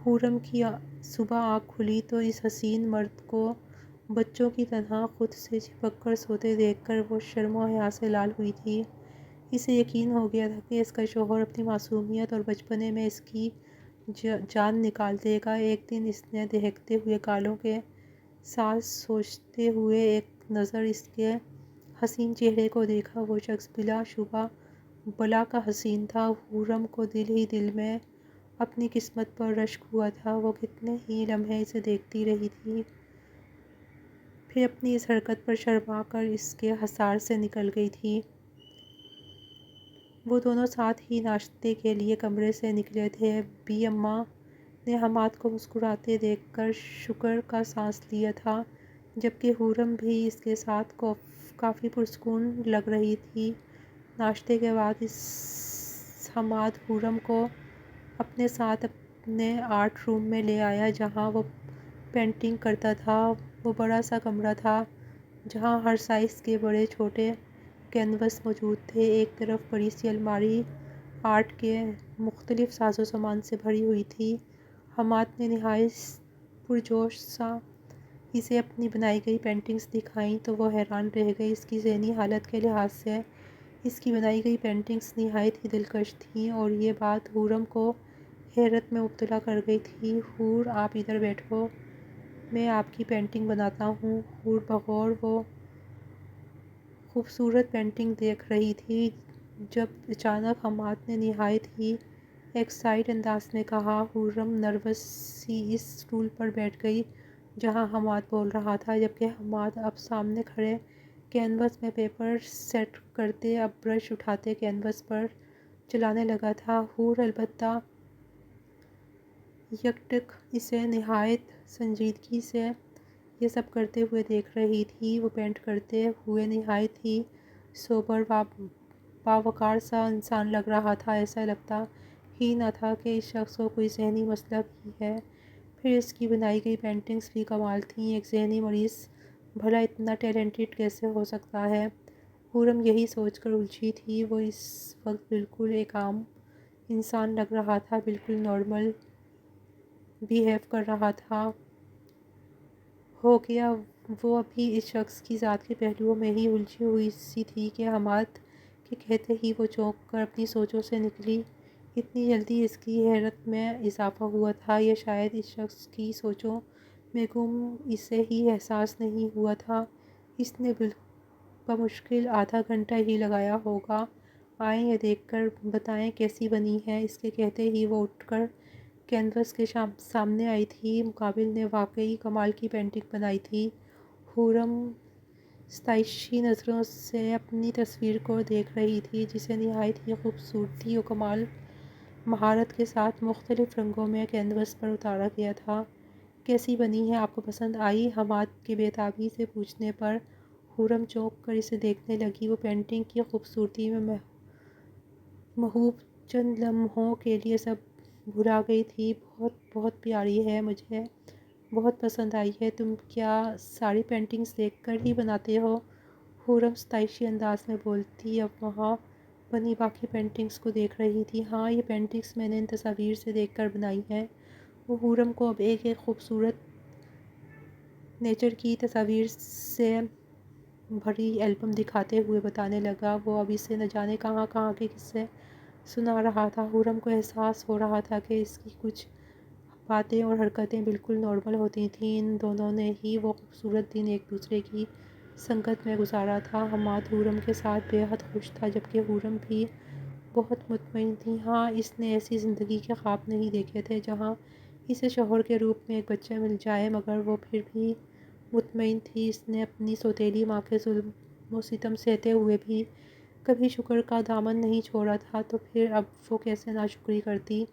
Speaker 1: حورم کی صبح آنکھ کھلی تو اس حسین مرد کو بچوں کی طرح خود سے چپک کر سوتے دیکھ کر وہ شرم و حیا سے لال ہوئی تھی۔ اسے یقین ہو گیا تھا کہ اس کا شوہر اپنی معصومیت اور بچپنے میں اس کی جان نکال دے گا۔ ایک دن اس نے دہکتے ہوئے گالوں کے ساتھ سوچتے ہوئے ایک نظر اس کے حسین چہرے کو دیکھا۔ وہ شخص بلا شبہ بلا کا حسین تھا۔ حورم کو دل ہی دل میں اپنی قسمت پر رشک ہوا تھا۔ وہ کتنے ہی لمحے اسے دیکھتی رہی تھی، پھر اپنی اس حرکت پر شرما کر اس کے حصار سے نکل گئی تھی۔ وہ دونوں ساتھ ہی ناشتے کے لیے کمرے سے نکلے تھے۔ بی اماں نے حماد کو مسکراتے دیکھ کر شکر کا سانس لیا تھا، جبکہ حورم بھی اس کے ساتھ کافی پرسکون لگ رہی تھی۔ ناشتے کے بعد حماد حورم کو اپنے ساتھ اپنے آرٹ روم میں لے آیا، جہاں وہ پینٹنگ کرتا تھا۔ وہ بڑا سا کمرہ تھا جہاں ہر سائز کے بڑے چھوٹے کینوس موجود تھے۔ ایک طرف بڑی سی الماری آرٹ کے مختلف ساز و سامان سے بھری ہوئی تھی۔ حماد نے نہایت پرجوش سا اسے اپنی بنائی گئی پینٹنگز دکھائیں تو وہ حیران رہ گئی۔ اس کی ذہنی حالت کے لحاظ سے اس کی بنائی گئی پینٹنگز نہایت ہی دلکش تھیں، اور یہ بات حورم کو حیرت میں مبتلا کر گئی تھی۔ حور، آپ ادھر بیٹھو، میں آپ کی پینٹنگ بناتا ہوں۔ حور بغور وہ خوبصورت پینٹنگ دیکھ رہی تھی جب اچانک حماد نے نہایت ہی ایکسائٹ انداز میں کہا۔ حورم نروس سی اس سٹول پر بیٹھ گئی جہاں حماد بول رہا تھا، جبکہ حماد اب سامنے کھڑے کینوس میں پیپر سیٹ کرتے، اب برش اٹھاتے کینوس پر چلانے لگا تھا۔ حور البتہ یکٹک اسے نہایت سنجیدگی سے یہ سب کرتے ہوئے دیکھ رہی تھی۔ وہ پینٹ کرتے ہوئے نہایت ہی سوبر باوقار سا انسان لگ رہا تھا، ایسا لگتا ہی نہ تھا کہ اس شخص کو کوئی ذہنی مسئلہ بھی ہے۔ پھر اس کی بنائی گئی پینٹنگز بھی کمال تھیں، ایک ذہنی مریض بھلا اتنا ٹیلنٹڈ کیسے ہو سکتا ہے؟ حورم یہی سوچ کر الجھی تھی۔ وہ اس وقت بالکل ایک عام انسان لگ رہا تھا، بالکل نارمل بیہیو کر رہا تھا۔ ہو گیا وہ ابھی اس شخص کی ذات کے پہلوؤں میں ہی الجھی ہوئی سی تھی کہ حماد کے کہتے ہی وہ چونک کر اپنی سوچوں سے نکلی۔ اتنی جلدی اس کی حیرت میں اضافہ ہوا تھا، یا شاید اس شخص کی سوچوں میں گم اسے ہی احساس نہیں ہوا تھا۔ اس نے بمشکل آدھا گھنٹہ ہی لگایا ہوگا۔ آئیں، یہ دیکھ کر بتائیں کیسی بنی ہے؟ اس کے کہتے ہی وہ اٹھ کر کینوس کے سامنے آئی تھی۔ مقابل نے واقعی کمال کی پینٹنگ بنائی تھی۔ حورم ستائشی نظروں سے اپنی تصویر کو دیکھ رہی تھی، جسے نہایت ہی خوبصورتی و کمال مہارت کے ساتھ مختلف رنگوں میں کینوس پر اتارا گیا تھا۔ کیسی بنی ہے؟ آپ کو پسند آئی؟ حماد کے بے تابی سے پوچھنے پر حورم چونک کر اسے دیکھنے لگی۔ وہ پینٹنگ کی خوبصورتی میں محو چند لمحوں کے لیے سب بھلا گئی تھی۔ بہت بہت پیاری ہے، مجھے بہت پسند آئی ہے۔ تم کیا ساری پینٹنگز دیکھ کر ہی بناتے ہو؟ خرم ستائشی انداز میں بولتی اب وہاں بنی باقی پینٹنگز کو دیکھ رہی تھی۔ ہاں، یہ پینٹنگز میں نے ان تصاویر سے دیکھ کر بنائی ہیں۔ وہ خرم کو اب ایک ایک خوبصورت نیچر کی تصاویر سے بھری البم دکھاتے ہوئے بتانے لگا۔ وہ اب اسے نہ جانے کہاں کہاں کے قصے سنا رہا تھا۔ خرم کو احساس ہو رہا تھا کہ اس کی کچھ باتیں اور حرکتیں بالکل نارمل ہوتی تھیں۔ ان دونوں نے ہی وہ خوبصورت دن ایک دوسرے کی سنگت میں گزارا تھا۔ حماد خرم کے ساتھ بے حد خوش تھا، جبکہ خرم بھی بہت مطمئن تھی۔ ہاں، اس نے ایسی زندگی کے خواب نہیں دیکھے تھے جہاں اسے شوہر کے روپ میں ایک بچہ مل جائے، مگر وہ پھر بھی مطمئن تھی۔ اس نے اپنی سوتیلی ماں کے ظلم و ستم سہتے ہوئے بھی کبھی شکر کا دامن نہیں چھوڑا تھا، تو پھر اب وہ کیسے ناشکری کرتی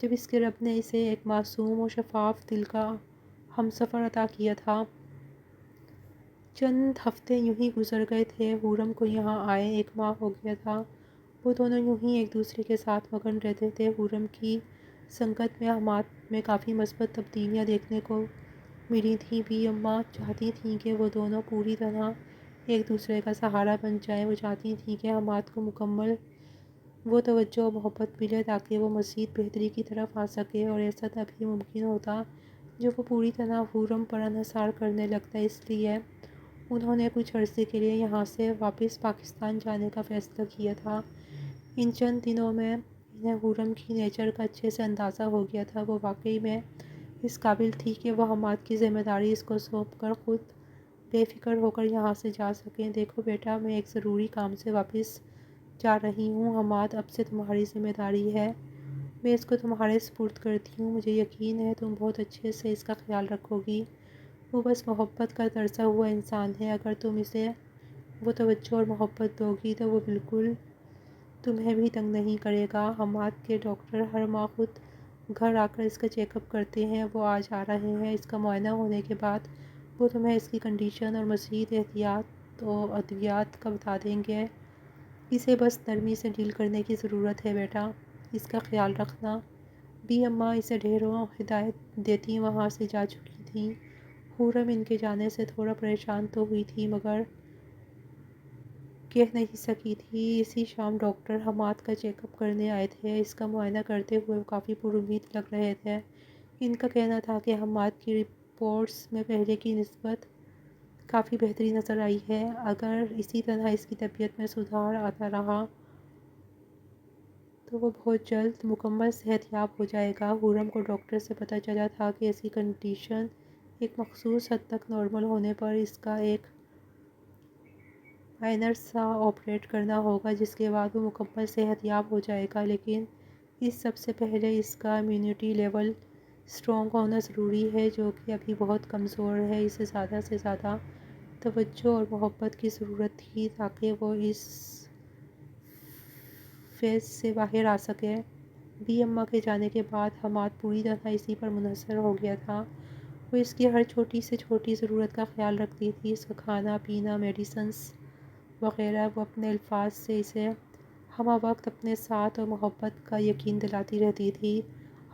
Speaker 1: جب اس کے رب نے اسے ایک معصوم و شفاف دل کا ہمسفر عطا کیا تھا۔ چند ہفتے یوں ہی گزر گئے تھے۔ خرم کو یہاں آئے 1 ماہ ہو گیا تھا۔ وہ دونوں یوں ہی ایک دوسرے کے ساتھ مگن رہتے تھے۔ خرم کی سنگت میں حماد میں کافی مثبت تبدیلیاں دیکھنے کو ملی تھیں۔ بھی اماں چاہتی تھیں کہ وہ دونوں پوری طرح ایک دوسرے کا سہارا بن جائیں۔ وہ چاہتی تھیں کہ حماد کو مکمل وہ توجہ و محبت ملے تاکہ وہ مزید بہتری کی طرف آ سکے، اور ایسا تبھی ممکن ہوتا جب وہ پوری طرح خرم پر انحصار کرنے لگتا۔ اس لیے انہوں نے کچھ عرصے کے لیے یہاں سے واپس پاکستان جانے کا فیصلہ کیا تھا۔ ان چند دنوں میں انہیں خرم کی نیچر کا اچھے سے اندازہ ہو گیا تھا۔ وہ واقعی میں اس قابل تھی کہ وہ حماد کی ذمہ داری اس کو سونپ کر خود بے فکر ہو کر یہاں سے جا سکیں۔ دیکھو بیٹا، میں ایک ضروری کام سے واپس جا رہی ہوں۔ حماد، اب سے تمہاری ذمہ داری ہے۔ میں اس کو تمہارے سپرد کرتی ہوں۔ مجھے یقین ہے تم بہت اچھے سے اس کا خیال رکھو گی۔ وہ بس محبت کا ترسا ہوا انسان ہے۔ اگر تم اسے وہ توجہ اور محبت دو گی تو وہ بالکل تمہیں بھی تنگ نہیں کرے گا۔ حماد کے ڈاکٹر ہر ماہ خود گھر آ کر اس کا چیک اپ کرتے ہیں۔ وہ آج آ رہے ہیں۔ اس کا معائنہ ہونے کے بعد وہ تمہیں اس کی کنڈیشن اور مزید احتیاط و ادویات کا بتا دیں گے۔ اسے بس نرمی سے ڈیل کرنے کی ضرورت ہے بیٹا۔ اس کا خیال رکھنا۔ بھی اماں اسے ڈھیروں ہدایت دیتی وہاں سے جا چکی تھیں۔ خرم ان کے جانے سے تھوڑا پریشان تو ہوئی تھی، مگر کہہ نہیں سکی تھی۔ اسی شام ڈاکٹر حماد کا چیک اپ کرنے آئے تھے۔ اس کا معائنہ کرتے ہوئے وہ کافی پر امید لگ رہے تھے۔ ان کا کہنا تھا کہ حماد کی رپورٹس میں پہلے کی نسبت کافی بہتری نظر آئی ہے۔ اگر اسی طرح اس کی طبیعت میں سدھار آتا رہا تو وہ بہت جلد مکمل صحت یاب ہو جائے گا۔ خرم کو ڈاکٹر سے پتہ چلا تھا کہ اس کی کنڈیشن ایک مخصوص حد تک نارمل ہونے پر اس کا ایک مائنر سا آپریٹ کرنا ہوگا، جس کے بعد وہ مکمل صحت یاب ہو جائے گا۔ لیکن اس سب سے پہلے اس کا امیونٹی لیول اسٹرانگ ہونا ضروری ہے، جو کہ ابھی بہت کمزور ہے۔ اسے زیادہ سے زیادہ توجہ اور محبت کی ضرورت تھی تاکہ وہ اس فیز سے باہر آ سکے۔ بھی اماں کے جانے کے بعد حماد پوری طرح اسی پر منحصر ہو گیا تھا۔ وہ اس کی ہر چھوٹی سے چھوٹی ضرورت کا خیال رکھتی تھی، اس کا کھانا پینا، میڈیسنز وغیرہ۔ وہ اپنے الفاظ سے اسے ہمہ وقت اپنے ساتھ اور محبت کا یقین دلاتی رہتی تھی۔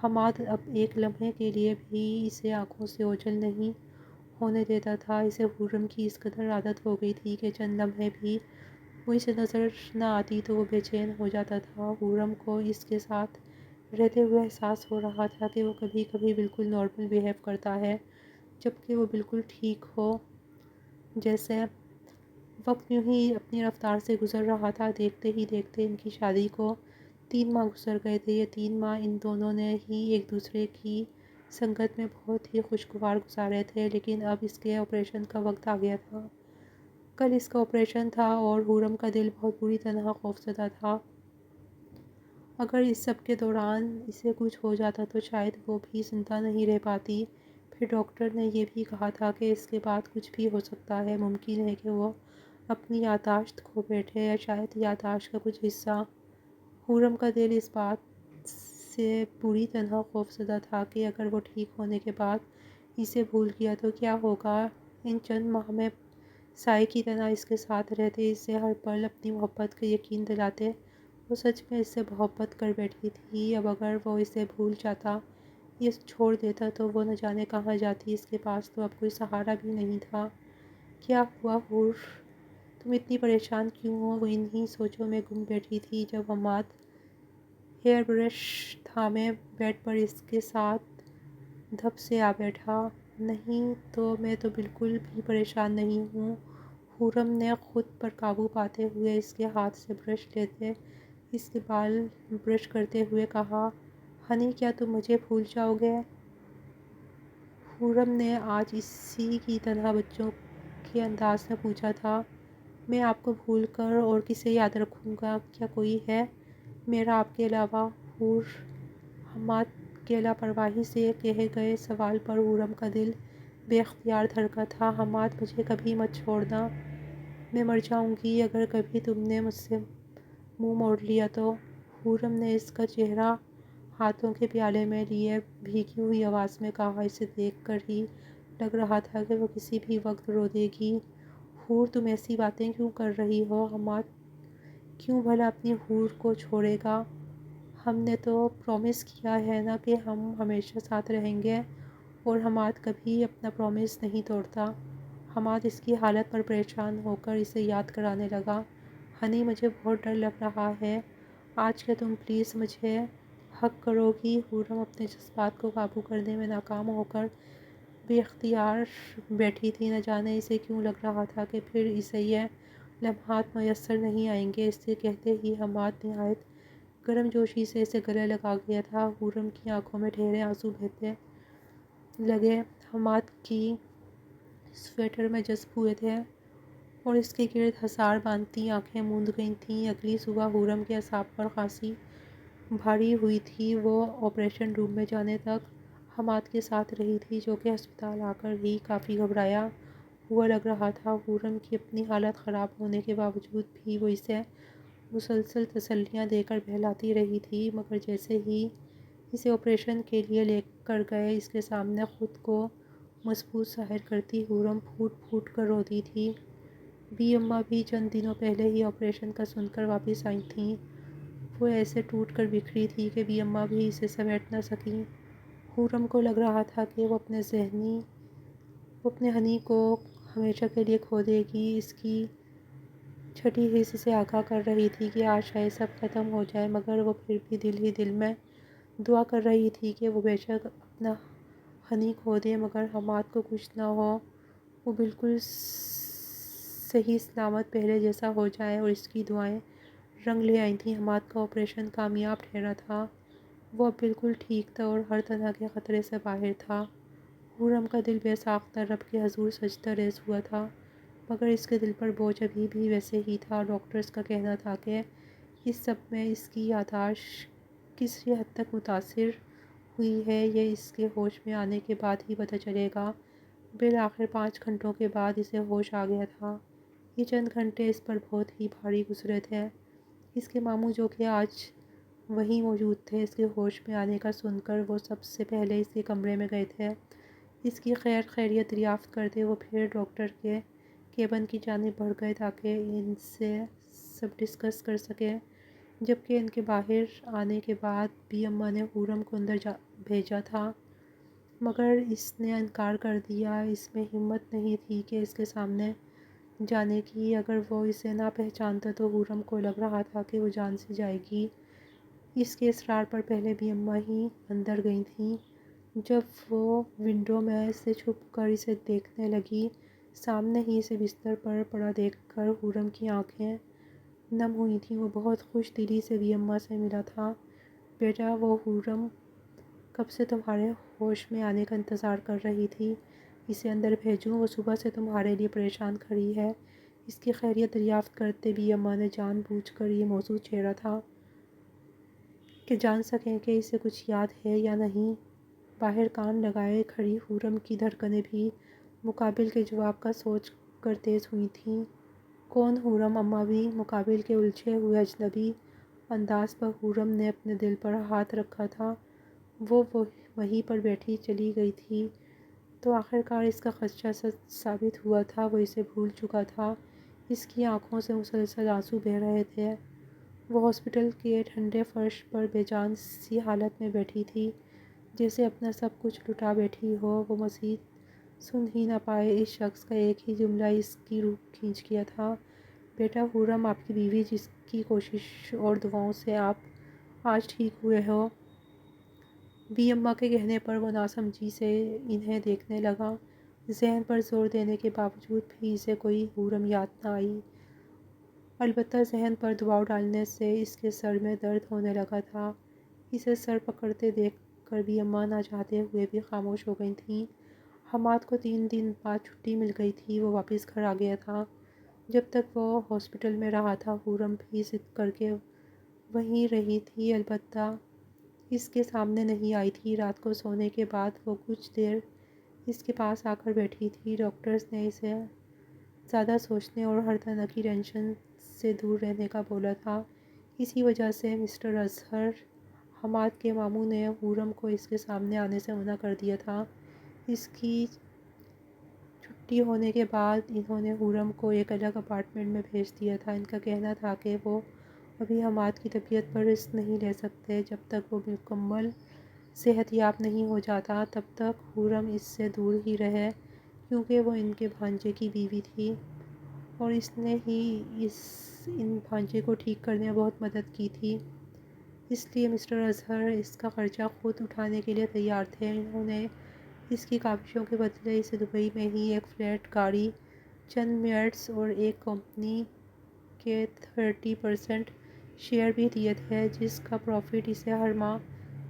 Speaker 1: حماد اب ایک لمحے کے لیے بھی اسے آنکھوں سے اوجھل نہیں ہونے دیتا تھا۔ اسے خرم کی اس قدر عادت ہو گئی تھی کہ چند لمحے بھی وہ اسے نظر نہ آتی تو وہ بے چین ہو جاتا تھا۔ خرم کو اس کے ساتھ رہتے ہوئے احساس ہو رہا تھا کہ وہ کبھی کبھی بالکل نارمل بیہیو کرتا ہے، جبکہ وہ بالکل ٹھیک ہو جیسے۔ وقت یوں ہی اپنی رفتار سے گزر رہا تھا۔ دیکھتے ہی دیکھتے ان کی شادی کو 3 ماہ گزر گئے تھے۔ یہ 3 ماہ ان دونوں نے ہی ایک دوسرے کی سنگت میں بہت ہی خوشگوار گزارے تھے، لیکن اب اس کے آپریشن کا وقت آ گیا تھا۔ کل اس کا آپریشن تھا اور خرم کا دل بہت بری طرح خوفزدہ تھا۔ اگر اس سب کے دوران اسے کچھ ہو جاتا تو شاید وہ بھی زندہ نہیں رہ پاتی۔ پھر ڈاکٹر نے یہ بھی کہا تھا کہ اس کے بعد کچھ بھی ہو سکتا ہے۔ ممکن ہے کہ وہ اپنی یادداشت کھو بیٹھے، یا شاید یادداشت کا کچھ حصہ۔ خرم کا دل اس بات سے بری طرح خوفزدہ تھا کہ اگر وہ ٹھیک ہونے کے بعد اسے بھول گیا تو کیا ہوگا۔ ان چند ماہ میں سائے کی طرح اس کے ساتھ رہتے، اسے ہر پل اپنی محبت کا یقین دلاتے، وہ سچ میں اس سے محبت کر بیٹھی تھی۔ اب اگر وہ اسے بھول جاتا، یہ چھوڑ دیتا تو وہ نہ جانے کہاں جاتی۔ اس کے پاس تو اب کوئی سہارا بھی نہیں تھا۔ کیا ہوا حور، تم اتنی پریشان کیوں ہو؟ وہ انہی سوچوں میں گم بیٹھی تھی جب حماد ہیئر برش تھامے بیڈ پر اس کے ساتھ دھپ سے آ بیٹھا۔ نہیں تو میں تو بالکل بھی پریشان نہیں ہوں۔ خرم نے خود پر قابو پاتے ہوئے اس کے ہاتھ سے برش لیتے اس کے بال برش کرتے ہوئے کہا، ہنی کیا تم مجھے بھول جاؤ گے؟ خرم نے آج اسی کی طرح بچوں کے انداز میں پوچھا تھا۔ میں آپ کو بھول کر اور کسے یاد رکھوں گا؟ کیا کوئی ہے میرا آپ کے علاوہ؟ حماد کے لاپرواہی سے کہے گئے سوال پر خرم کا دل بے اختیار دھڑکا تھا۔ حماد مجھے کبھی مت چھوڑنا، میں مر جاؤں گی اگر کبھی تم نے مجھ سے منہ موڑ لیا تو۔ خرم نے اس کا چہرہ ہاتھوں کے پیالے میں لیے بھیگی ہوئی آواز میں کہا۔ اسے دیکھ کر ہی لگ رہا تھا کہ وہ کسی بھی وقت رو دے گی۔ حور تم ایسی باتیں کیوں کر رہی ہو؟ حماد کیوں بھلا اپنی حور کو چھوڑے گا؟ ہم نے تو پرومس کیا ہے نا کہ ہم ہمیشہ ساتھ رہیں گے، اور حماد کبھی اپنا پرومس نہیں توڑتا۔ حماد اس کی حالت پر پریشان ہو کر اسے یاد کرانے لگا۔ ہنی مجھے بہت ڈر لگ رہا ہے آج، کیا تم پلیز مجھے حق کرو گی؟ خرم اپنے جذبات کو قابو کرنے میں ناکام ہو کر بے اختیار بیٹھی تھی۔ نہ جانے اسے کیوں لگ رہا تھا کہ پھر اسے یہ لمحات میسر نہیں آئیں گے۔ اسے کہتے ہی حماد نہایت گرم جوشی سے اسے گلے لگا گیا تھا۔ خرم کی آنکھوں میں ٹھہرے آنسو بہنے لگے، حماد کی سویٹر میں جذب ہوئے تھے اور اس کے گرد حصار باندھتی آنکھیں موند گئی تھیں۔ اگلی صبح خرم کے اعصاب پر خاصی بھاری ہوئی تھی۔ وہ آپریشن روم میں جانے تک حماد کے ساتھ رہی تھی، جو کہ ہسپتال آ کر ہی کافی گھبرایا ہوا لگ رہا تھا۔ خرم کی اپنی حالت خراب ہونے کے باوجود بھی وہ اسے مسلسل تسلیاں دے کر بہلاتی رہی تھی، مگر جیسے ہی اسے آپریشن کے لیے لے کر گئے، اس کے سامنے خود کو مضبوط ظاہر کرتی خرم پھوٹ پھوٹ کر روتی تھی۔ بی اماں بھی چند دنوں پہلے ہی آپریشن کا سن کر واپس آئی تھیں۔ وہ ایسے ٹوٹ کر بکھری تھی کہ بی اماں بھی اسے سمیٹ نہ سکیں۔ خرم کو لگ رہا تھا کہ وہ اپنے ہنی کو ہمیشہ کے لیے کھو دے گی۔ اس کی چھٹی حس اسے آگاہ کر رہی تھی کہ آج شاید سب ختم ہو جائے، مگر وہ پھر بھی دل ہی دل میں دعا کر رہی تھی کہ وہ بے شک اپنا ہنی کھو دے مگر حماد کو کچھ نہ ہو، وہ بالکل صحیح سلامت پہلے جیسا ہو جائے۔ اور اس کی دعائیں رنگ لے آئی تھیں۔ حماد کا آپریشن کامیاب ٹھہرا تھا، وہ اب بالکل ٹھیک تھا اور ہر طرح کے خطرے سے باہر تھا۔ خرم کا دل بے ساختہ رب کے حضور سجدہ ریز ہوا تھا، مگر اس کے دل پر بوجھ ابھی بھی ویسے ہی تھا۔ ڈاکٹرز کا کہنا تھا کہ اس سب میں اس کی یادداشت کس حد تک متاثر ہوئی ہے، یہ اس کے ہوش میں آنے کے بعد ہی پتہ چلے گا۔ بالآخر 5 گھنٹوں کے بعد اسے ہوش آ گیا تھا۔ یہ چند گھنٹے اس پر بہت ہی بھاری گزرے تھے۔ اس کے ماموں جو کہ آج وہیں موجود تھے، اس کے ہوش میں آنے کا سن کر وہ سب سے پہلے اس کے کمرے میں گئے تھے۔ اس کی خیریت دریافت کرتے وہ پھر ڈاکٹر کے کیبن کی جانب بڑھ گئے تاکہ ان سے سب ڈسکس کر سکیں۔ جبکہ ان کے باہر آنے کے بعد بی اماں نے خرم کو اندر بھیجا تھا، مگر اس نے انکار کر دیا۔ اس میں ہمت نہیں تھی کہ اس کے سامنے جانے کی۔ اگر وہ اسے نہ پہچانتا تو خرم کو لگ رہا تھا کہ وہ جان سے جائے گی۔ اس کے اصرار پر پہلے بی اماں ہی اندر گئی تھیں۔ جب وہ ونڈو میں سے چھپ کر اسے دیکھنے لگی، سامنے ہی اسے بستر پر پڑا دیکھ کر خرم کی آنکھیں نم ہوئی تھیں۔ وہ بہت خوش دلی سے بی اماں سے ملا تھا۔ بیٹا، وہ خرم کب سے تمہارے ہوش میں آنے کا انتظار کر رہی تھی۔ اسے اندر بھیجوں؟ وہ صبح سے تمہارے لیے پریشان کھڑی ہے۔ اس کی خیریت دریافت کرتے بی اماں نے جان بوجھ کر یہ موضوع چھیڑا تھا کہ جان سکیں کہ اسے کچھ یاد ہے یا نہیں۔ باہر کان لگائے کھڑی خرم کی دھڑکنیں بھی مقابل کے جواب کا سوچ کر تیز ہوئی تھیں۔ کون خرم؟ اماں بھی؟ مقابل کے الجھے ہوئے اجنبی انداز پر خرم نے اپنے دل پر ہاتھ رکھا تھا۔ وہ وہیں پر بیٹھی چلی گئی تھی تو آخرکار اس کا خدشہ سچ ثابت ہوا تھا۔ وہ اسے بھول چکا تھا۔ اس کی آنکھوں سے مسلسل آنسو بہہ رہے تھے۔ وہ ہاسپٹل کے ٹھنڈے فرش پر بے جان سی حالت میں بیٹھی تھی، جیسے اپنا سب کچھ لٹا بیٹھی ہو۔ وہ مزید سن ہی نہ پائے، اس شخص کا ایک ہی جملہ اس کی روح کھینچ گیا تھا: بیٹا خرم، آپ کی بیوی جس کی کوشش اور دعاؤں سے آپ آج ٹھیک ہوئے ہو۔ بی اماں کے کہنے پر وہ ناسمجھی سے انہیں دیکھنے لگا۔ ذہن پر زور دینے کے باوجود بھی اسے کوئی خرم یاد نہ آئی، البتہ ذہن پر دباؤ ڈالنے سے اس کے سر میں درد ہونے لگا تھا۔ اسے سر پکڑتے دیکھ کر بی اماں نہ چاہتے ہوئے بھی خاموش ہو گئی تھیں۔ حماد کو 3 دن بعد چھٹی مل گئی تھی، وہ واپس گھر آ گیا تھا۔ جب تک وہ ہاسپٹل میں رہا تھا، خرم بھی ضد کر کے وہیں رہی تھی، البتہ اس کے سامنے نہیں آئی تھی۔ رات کو سونے کے بعد وہ کچھ دیر اس کے پاس آ کر بیٹھی تھی۔ ڈاکٹرز نے اسے زیادہ سوچنے اور ہر طرح کی ٹینشن سے دور رہنے کا بولا تھا۔ اسی وجہ سے مسٹر اظہر، حماد کے ماموں، نے خرم کو اس کے سامنے آنے سے منع کر دیا تھا۔ اس کی چھٹی ہونے کے بعد انہوں نے خرم کو ایک الگ اپارٹمنٹ میں بھیج دیا تھا۔ ان کا کہنا تھا کہ وہ ابھی حماد کی طبیعت پر رسک نہیں لے سکتے۔ جب تک وہ مکمل صحت یاب نہیں ہو جاتا، تب تک خرم اس سے دور ہی رہے، کیونکہ وہ ان کے بھانجے کی بیوی تھی اور اس نے ہی ان بھانجے کو ٹھیک کرنے میں بہت مدد کی تھی۔ اس لیے مسٹر اظہر اس کا خرچہ خود اٹھانے کے لیے تیار تھے۔ انہوں نے اس کی کاوشوں کے بدلے اسے دبئی میں ہی ایک فلیٹ، گاڑی، چند میٹس اور ایک کمپنی کے 30% شیئر بھی دیے تھے، جس کا پروفٹ اسے ہر ماہ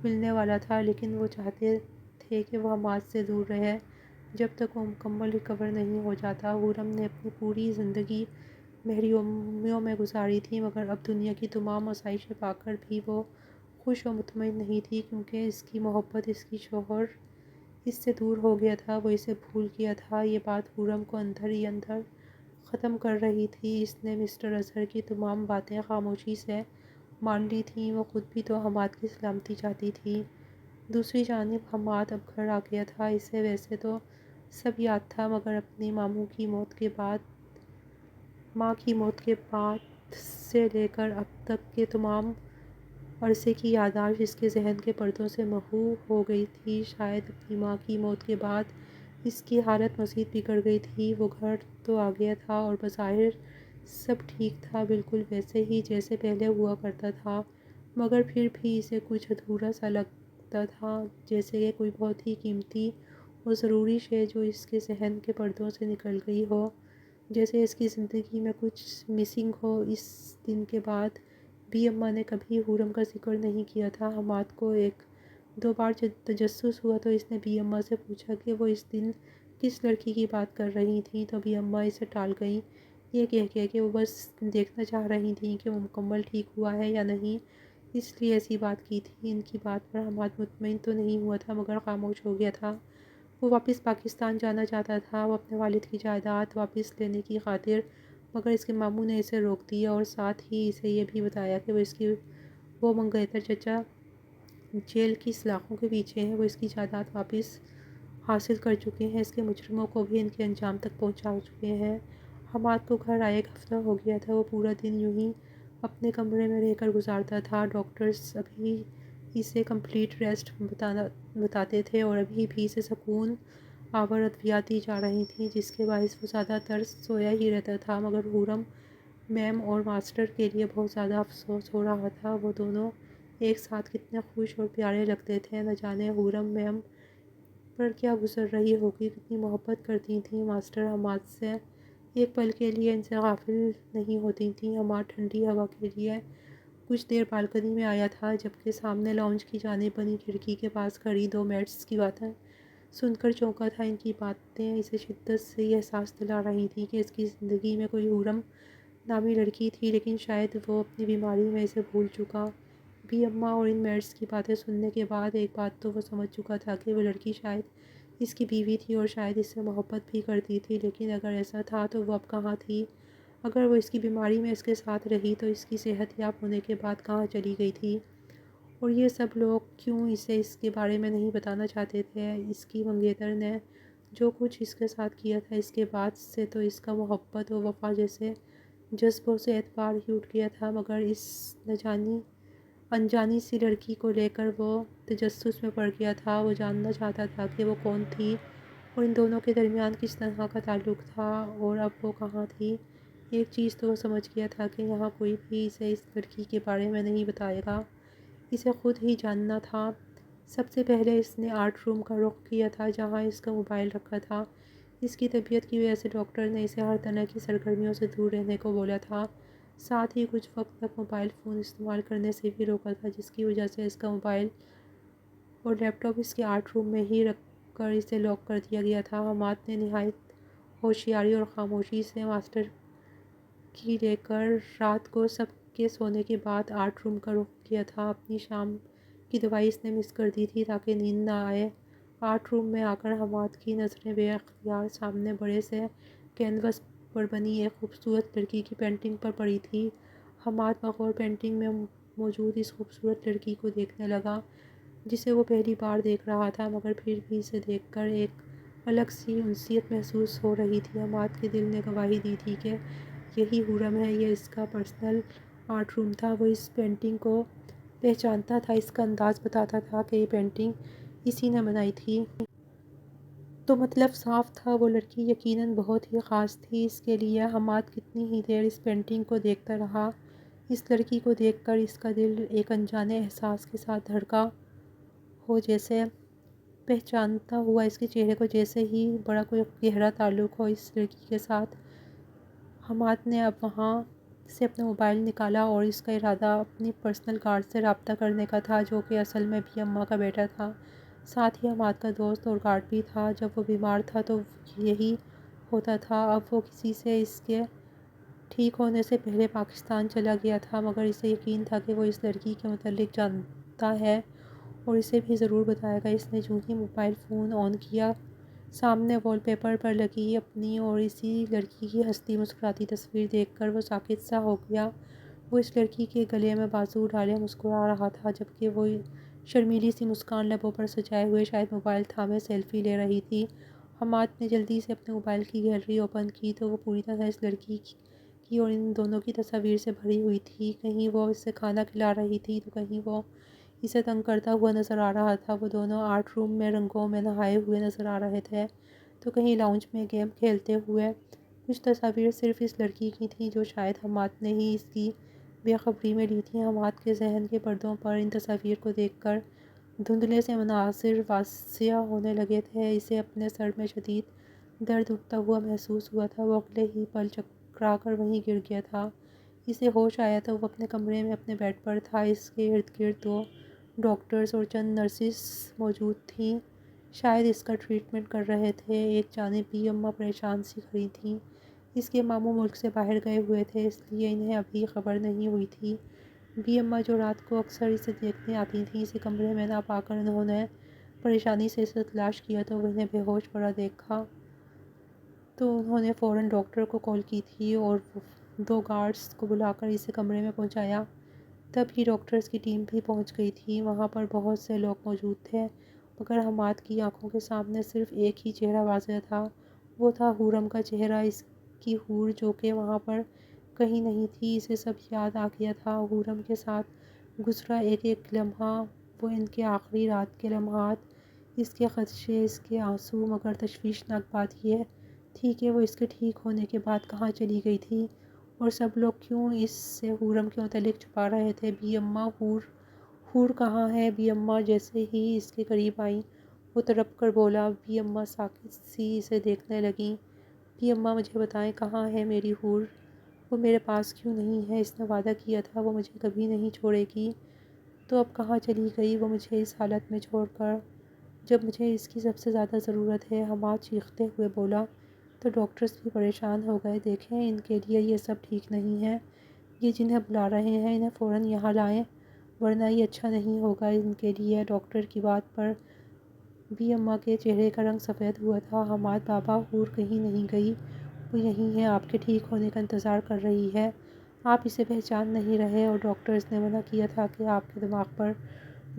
Speaker 1: ملنے والا تھا۔ لیکن وہ چاہتے تھے کہ وہ حماد سے دور رہے جب تک وہ مکمل ریکور نہیں ہو جاتا۔ خرم نے اپنی پوری زندگی محرومیوں میں گزاری تھی، مگر اب دنیا کی تمام آسائشیں پا کر بھی وہ خوش و مطمئن نہیں تھی، کیونکہ اس کی محبت، اس کی شوہر اس سے دور ہو گیا تھا، وہ اسے بھول گیا تھا۔ یہ بات خرم کو اندر ہی اندر ختم کر رہی تھی۔ اس نے مسٹر اظہر کی تمام باتیں خاموشی سے مان لی تھیں، وہ خود بھی تو حماد کی سلامتی چاہتی تھی۔ دوسری جانب حماد اب گھر آ گیا تھا۔ اسے ویسے تو سب یاد تھا، مگر اپنی ماں کی موت کے بعد سے لے کر اب تک کے تمام عرصے کی یادداشت اس کے ذہن کے پردوں سے محو ہو گئی تھی۔ شاید اپنی ماں کی موت کے بعد اس کی حالت مزید بگڑ گئی تھی۔ وہ گھر تو آ گیا تھا اور بظاہر سب ٹھیک تھا، بالکل ویسے ہی جیسے پہلے ہوا کرتا تھا، مگر پھر بھی اسے کچھ ادھورا سا لگتا تھا، جیسے کہ کوئی بہت ہی قیمتی اور ضروری شے جو اس کے ذہن کے پردوں سے نکل گئی ہو، جیسے اس کی زندگی میں کچھ مسنگ ہو۔ اس دن کے بعد بی اماں نے کبھی خرم کا ذکر نہیں کیا تھا۔ حماد کو 1-2 بار تجسس ہوا تو اس نے بی اماں سے پوچھا کہ وہ اس دن کس لڑکی کی بات کر رہی تھیں، تو بی اماں اسے ٹال گئیں، یہ کہہ کے کہ وہ بس دیکھنا چاہ رہی تھیں کہ وہ مکمل ٹھیک ہوا ہے یا نہیں، اس لیے ایسی بات کی تھی۔ ان کی بات پر حماد مطمئن تو نہیں ہوا تھا، مگر خاموش ہو گیا تھا۔ وہ واپس پاکستان جانا چاہتا تھا، وہ اپنے والد کی جائیداد واپس لینے کی خاطر، مگر اس کے ماموں نے اسے روک دیا اور ساتھ ہی اسے یہ بھی بتایا کہ وہ منگیتر چچا جیل کی سلاخوں کے پیچھے ہیں، وہ اس کی جائیداد واپس حاصل کر چکے ہیں، اس کے مجرموں کو بھی ان کے انجام تک پہنچا چکے ہیں۔ حماد کو گھر آئے 1 ہفتہ ہو گیا تھا۔ وہ پورا دن یوں ہی اپنے کمرے میں رہ کر گزارتا تھا۔ ڈاکٹرز ابھی اسے کمپلیٹ ریسٹ بتاتے تھے اور ابھی بھی اسے سکون آور ادویات دی جا رہی تھیں، جس کے باعث وہ زیادہ تر سویا ہی رہتا تھا، مگر خرم میم اور ماسٹر کے لیے بہت زیادہ افسوس ہو رہا تھا۔ وہ دونوں ایک ساتھ کتنے خوش اور پیارے لگتے تھے، نہ جانے خرم میم پر کیا گزر رہی ہوگی، کتنی محبت کرتی تھیں ماسٹر حماد سے، ایک پل کے لیے ان سے غافل نہیں ہوتی تھیں۔ حماد ٹھنڈی ہوا کے لیے کچھ دیر بالکنی میں آیا تھا، جبکہ سامنے لاؤنج کی جانب بنی کھڑکی کے پاس کھڑی 2 میٹس کی باتیں سن کر چونکا تھا۔ ان کی باتیں اسے شدت سے یہ احساس دلا رہی تھیں کہ اس کی زندگی میں کوئی خرم نامی لڑکی تھی، لیکن شاید وہ اپنی بیماری میں اسے بھول چکا۔ بی اماں اور ان میٹس کی باتیں سننے کے بعد ایک بات تو وہ سمجھ چکا تھا کہ وہ لڑکی شاید اس کی بیوی تھی اور شاید اس سے محبت بھی کرتی تھی، لیکن اگر ایسا تھا تو وہ اب کہاں تھی؟ اگر وہ اس کی بیماری میں اس کے ساتھ رہی تو اس کی صحت یاب ہونے کے بعد کہاں چلی گئی تھی؟ اور یہ سب لوگ کیوں اسے اس کے بارے میں نہیں بتانا چاہتے تھے؟ اس کی منگیتر نے جو کچھ اس کے ساتھ کیا تھا، اس کے بعد سے تو اس کا محبت و وفا جیسے جذبوں سے اعتبار ہی اٹھ گیا تھا، مگر اس انجانی سی لڑکی کو لے کر وہ تجسس میں پڑ گیا تھا۔ وہ جاننا چاہتا تھا کہ وہ کون تھی اور ان دونوں کے درمیان کس طرح کا تعلق تھا، اور اب وہ کہاں تھی۔ ایک چیز تو وہ سمجھ گیا تھا کہ یہاں کوئی بھی اسے اس لڑکی کے بارے میں نہیں بتائے گا، اسے خود ہی جاننا تھا۔ سب سے پہلے اس نے آرٹ روم کا رخ کیا تھا، جہاں اس کا موبائل رکھا تھا۔ اس کی طبیعت کی وجہ سے ڈاکٹر نے اسے ہر طرح کی سرگرمیوں سے دور رہنے کو بولا تھا، ساتھ ہی کچھ وقت تک موبائل فون استعمال کرنے سے بھی روکا تھا، جس کی وجہ سے اس کا موبائل اور لیپ ٹاپ اس کے آرٹ روم میں ہی رکھ کر اسے لاک کر دیا گیا تھا۔ حماد نے نہایت ہوشیاری اور خاموشی سے ماسٹر کی لے کر رات کو سب کے سونے کے بعد آرٹ روم کا رخ کیا تھا۔ اپنی شام کی دوائی اس نے مس کر دی تھی تاکہ نیند نہ آئے۔ آرٹ روم میں آ کر حماد کی نظریں بے اختیار سامنے بڑے سے کینوس پر بنی ایک خوبصورت لڑکی کی پینٹنگ پر پڑی تھی۔ حماد بغور پینٹنگ میں موجود اس خوبصورت لڑکی کو دیکھنے لگا، جسے وہ پہلی بار دیکھ رہا تھا، مگر پھر بھی اسے دیکھ کر ایک الگ سی انسیت محسوس ہو رہی تھی۔ حماد کے دل نے گواہی دی تھی کہ یہی حورم ہے، یہ اس کا پرسنل آرٹ روم تھا۔ وہ اس پینٹنگ کو پہچانتا تھا، اس کا انداز بتاتا تھا کہ یہ پینٹنگ اسی نے بنائی تھی۔ تو مطلب صاف تھا، وہ لڑکی یقیناً بہت ہی خاص تھی اس کے لیے۔ حماد کتنی ہی دیر اس پینٹنگ کو دیکھتا رہا۔ اس لڑکی کو دیکھ کر اس کا دل ایک انجانے احساس کے ساتھ دھڑکا ہو، جیسے پہچانتا ہوا اس کے چہرے کو، جیسے ہی بڑا کوئی گہرا تعلق ہو اس لڑکی کے ساتھ۔ حماد نے اب وہاں سے اپنا موبائل نکالا اور اس کا ارادہ اپنی پرسنل گارڈ سے رابطہ کرنے کا تھا، جو کہ اصل میں بھی اماں کا بیٹا تھا، ساتھ ہی حماد کا دوست اور گارڈ بھی تھا۔ جب وہ بیمار تھا تو یہی ہوتا تھا۔ اب وہ کسی سے اس کے ٹھیک ہونے سے پہلے پاکستان چلا گیا تھا، مگر اسے یقین تھا کہ وہ اس لڑکی کے متعلق جانتا ہے اور اسے بھی ضرور بتائے گا۔ اس نے جو ہی موبائل فون آن کیا، سامنے وال پیپر پر لگی اپنی اور اسی لڑکی کی ہنستی مسکراتی تصویر دیکھ کر وہ ساکت سا ہو گیا۔ وہ اس لڑکی کے گلے میں بازو ڈالے مسکرا رہا تھا، جبکہ وہ شرمیلی سی مسکان لبوں پر سجائے ہوئے شاید موبائل تھامے سیلفی لے رہی تھی۔ حماد نے جلدی سے اپنے موبائل کی گیلری اوپن کی تو وہ پوری طرح اس لڑکی کی اور ان دونوں کی تصاویر سے بھری ہوئی تھی۔ کہیں وہ اسے کھانا کھلا رہی تھی تو کہیں وہ اسے تنگ کرتا ہوا نظر آ رہا تھا۔ وہ دونوں آرٹ روم میں رنگوں میں نہائے ہوئے نظر آ رہے تھے تو کہیں لاؤنج میں گیم کھیلتے ہوئے۔ کچھ تصاویر صرف اس لڑکی کی تھیں، جو شاید حماد نے ہی اس کی بے خبری میں لی تھیں۔ حماد کے ذہن کے پردوں پر ان تصاویر کو دیکھ کر دھندلے سے مناظر واضح ہونے لگے تھے۔ اسے اپنے سر میں شدید درد اٹھتا ہوا محسوس ہوا تھا۔ وہ اگلے ہی پل چکرا کر وہیں گر گیا تھا۔ اسے ہوش آیا تو وہ اپنے کمرے میں اپنے بیڈ پر تھا۔ اس کے ارد گرد دو ڈاکٹرز اور چند نرسز موجود تھیں، شاید اس کا ٹریٹمنٹ کر رہے تھے۔ ایک جانب بھی اماں پریشان سی کھڑی تھیں۔ اس کے ماموں ملک سے باہر گئے ہوئے تھے، اس لیے انہیں ابھی خبر نہیں ہوئی تھی۔ بھی اماں جو رات کو اکثر اسے دیکھنے آتی تھیں، اسے کمرے میں نہ پا کر انہوں نے پریشانی سے اسے تلاش کیا تو وہ انہیں بے ہوش پڑا دیکھا تو انہوں نے فوراً ڈاکٹر کو کال کی تھی اور دو گارڈز کو بلا کر اسے کمرے میں پہنچایا۔ تب ہی ڈاکٹرز کی ٹیم بھی پہنچ گئی تھی۔ وہاں پر بہت سے لوگ موجود تھے، مگر حماد کی آنکھوں کے سامنے صرف ایک ہی چہرہ واضح تھا۔ وہ تھا حورم کا چہرہ، اس کی حور جو کہ وہاں پر کہیں نہیں تھی۔ اسے سب یاد آ گیا تھا، حورم کے ساتھ گزرا ایک ایک لمحہ، وہ ان کے آخری رات کے لمحات، اس کے خدشے، اس کے آنسو۔ مگر تشویشناک بات یہ تھی کہ وہ اس کے ٹھیک ہونے کے بعد کہاں چلی گئی تھی، اور سب لوگ کیوں اس سے حورم کے متعلق چھپا رہے تھے۔ بھی اماں، حور کہاں ہے؟ بھی اماں جیسے ہی اس کے قریب آئیں، وہ تڑپ کر بولا۔ بھی اماں ساکت سی اسے دیکھنے لگیں۔ بھی اماں، مجھے بتائیں کہاں ہے میری حور؟ وہ میرے پاس کیوں نہیں ہے؟ اس نے وعدہ کیا تھا وہ مجھے کبھی نہیں چھوڑے گی، تو اب کہاں چلی گئی وہ مجھے اس حالت میں چھوڑ کر، جب مجھے اس کی سب سے زیادہ ضرورت ہے؟ حماد چیختے ہوئے بولا۔ تو ڈاکٹرز بھی پریشان ہو گئے۔ دیکھیں، ان کے لیے یہ سب ٹھیک نہیں ہے، یہ جنہیں بلا رہے ہیں انہیں فوراً یہاں لائیں، ورنہ یہ اچھا نہیں ہوگا ان کے لیے۔ ڈاکٹر کی بات پر بھی اماں کے چہرے کا رنگ سفید ہوا تھا۔ حماد بابا، حور کہیں نہیں گئی، وہ یہیں ہے، آپ کے ٹھیک ہونے کا انتظار کر رہی ہے۔ آپ اسے پہچان نہیں رہے اور ڈاکٹرز نے منع کیا تھا کہ آپ کے دماغ پر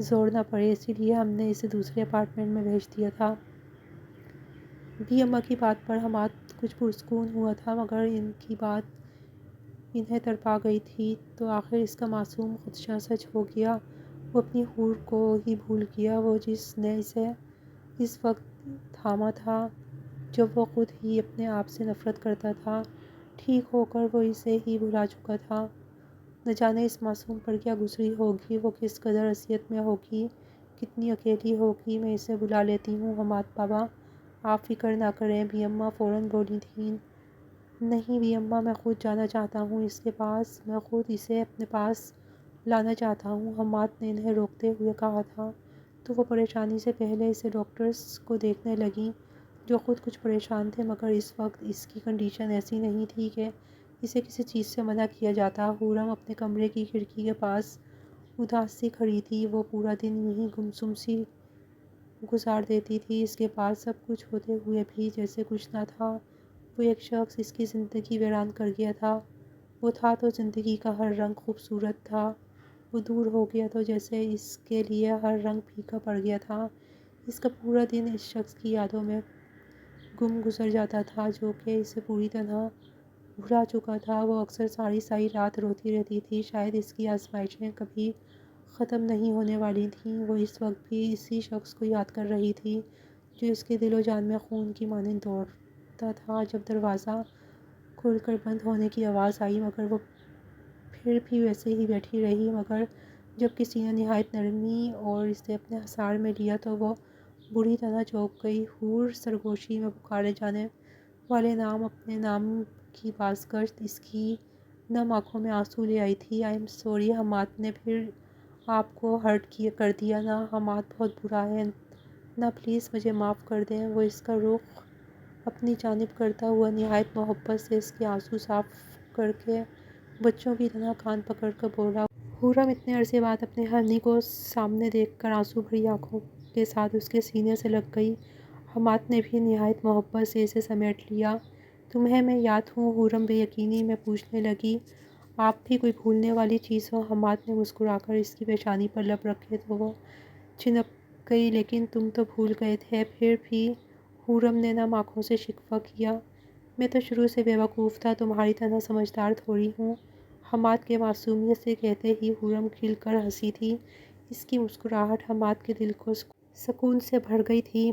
Speaker 1: زور نہ پڑے، اسی لیے ہم نے اسے دوسرے اپارٹمنٹ میں بھیج دیا تھا۔ بھی اماں کی بات پر حماد کچھ پرسکون ہوا تھا، مگر ان کی بات انہیں تڑپا گئی تھی، تو آخر اس کا معصوم خدشہ سچ ہو گیا۔ وہ اپنی حور کو ہی بھول گیا، وہ جس نے اسے اس وقت تھاما تھا جب وہ خود ہی اپنے آپ سے نفرت کرتا تھا۔ ٹھیک ہو کر وہ اسے ہی بھلا چکا تھا۔ نہ جانے اس معصوم پر کیا گزری ہوگی، وہ کس قدر اذیت میں ہوگی، کتنی اکیلی ہوگی۔ میں اسے بلا لیتی ہوں حماد بابا، آپ فکر نہ کریں، بی اماں فوراً بولی تھیں۔ نہیں بی اماں، میں خود جانا چاہتا ہوں اس کے پاس، میں خود اسے اپنے پاس لانا چاہتا ہوں، حماد نے انہیں روکتے ہوئے کہا تھا۔ تو وہ پریشانی سے پہلے اسے ڈاکٹرز کو دیکھنے لگیں، جو خود کچھ پریشان تھے، مگر اس وقت اس کی کنڈیشن ایسی نہیں تھی کہ اسے کسی چیز سے منع کیا جاتا۔ خورم اپنے کمرے کی کھڑکی کے پاس اداس سی کھڑی تھی، وہ پورا دن یہیں گمسم سی گزار دیتی تھی، اس کے پاس سب کچھ ہوتے ہوئے بھی جیسے کچھ نہ تھا۔ وہ ایک شخص اس کی زندگی ویران کر گیا تھا۔ وہ تھا تو زندگی کا ہر رنگ خوبصورت تھا، وہ دور ہو گیا تو جیسے اس کے لیے ہر رنگ پھیکا پڑ گیا تھا۔ اس کا پورا دن اس شخص کی یادوں میں گم گزر جاتا تھا، جو کہ اسے پوری طرح بھلا چکا تھا۔ وہ اکثر ساری ساری رات روتی رہتی تھی، شاید اس کی آزمائشیں کبھی ختم نہیں ہونے والی تھیں۔ وہ اس وقت بھی اسی شخص کو یاد کر رہی تھی، جو اس کے دل و جان میں خون کی مانند دوڑتا تھا۔ جب دروازہ کھل کر بند ہونے کی آواز آئی، مگر وہ پھر بھی ویسے ہی بیٹھی رہی، مگر جب کسی نے نہایت نرمی اور اسے اپنے حصار میں لیا تو وہ بری طرح چونک گئی۔ حور سرگوشی میں پکارے جانے والے نام، اپنے نام کی بازگشت اس کی نم آنکھوں میں آنسو لے آئی تھی۔ آئی ایم سوری، حماد نے پھر آپ کو ہرٹ کر دیا نا؟ حماد بہت برا ہے نا، پلیز مجھے معاف کر دیں۔ وہ اس کا رخ اپنی جانب کرتا ہوا نہایت محبت سے اس کے آنسو صاف کر کے بچوں کی طرح کان پکڑ کر بولا۔ خورم اتنے عرصے بعد اپنے ہرنی کو سامنے دیکھ کر آنسو بھری آنکھوں کے ساتھ اس کے سینے سے لگ گئی۔ حماد نے بھی نہایت محبت سے اسے سمیٹ لیا۔ تمہیں میں یاد ہوں؟ خورم بے یقینی میں پوچھنے لگی۔ آپ بھی کوئی بھولنے والی چیز ہو؟ حماد نے مسکرا کر اس کی پیشانی پر لب رکھے تو وہ چھنپ گئی۔ لیکن تم تو بھول گئے تھے پھر بھی، خورم نے نم آنکھوں سے شکوہ کیا۔ میں تو شروع سے بے وقوف تھا، تمہاری طرح سمجھدار تھوڑی ہوں۔ حماد کے معصومیت سے کہتے ہی خورم کھل کر ہنسی تھی۔ اس کی مسکراہٹ حماد کے دل کو سکون سے بھر گئی تھی۔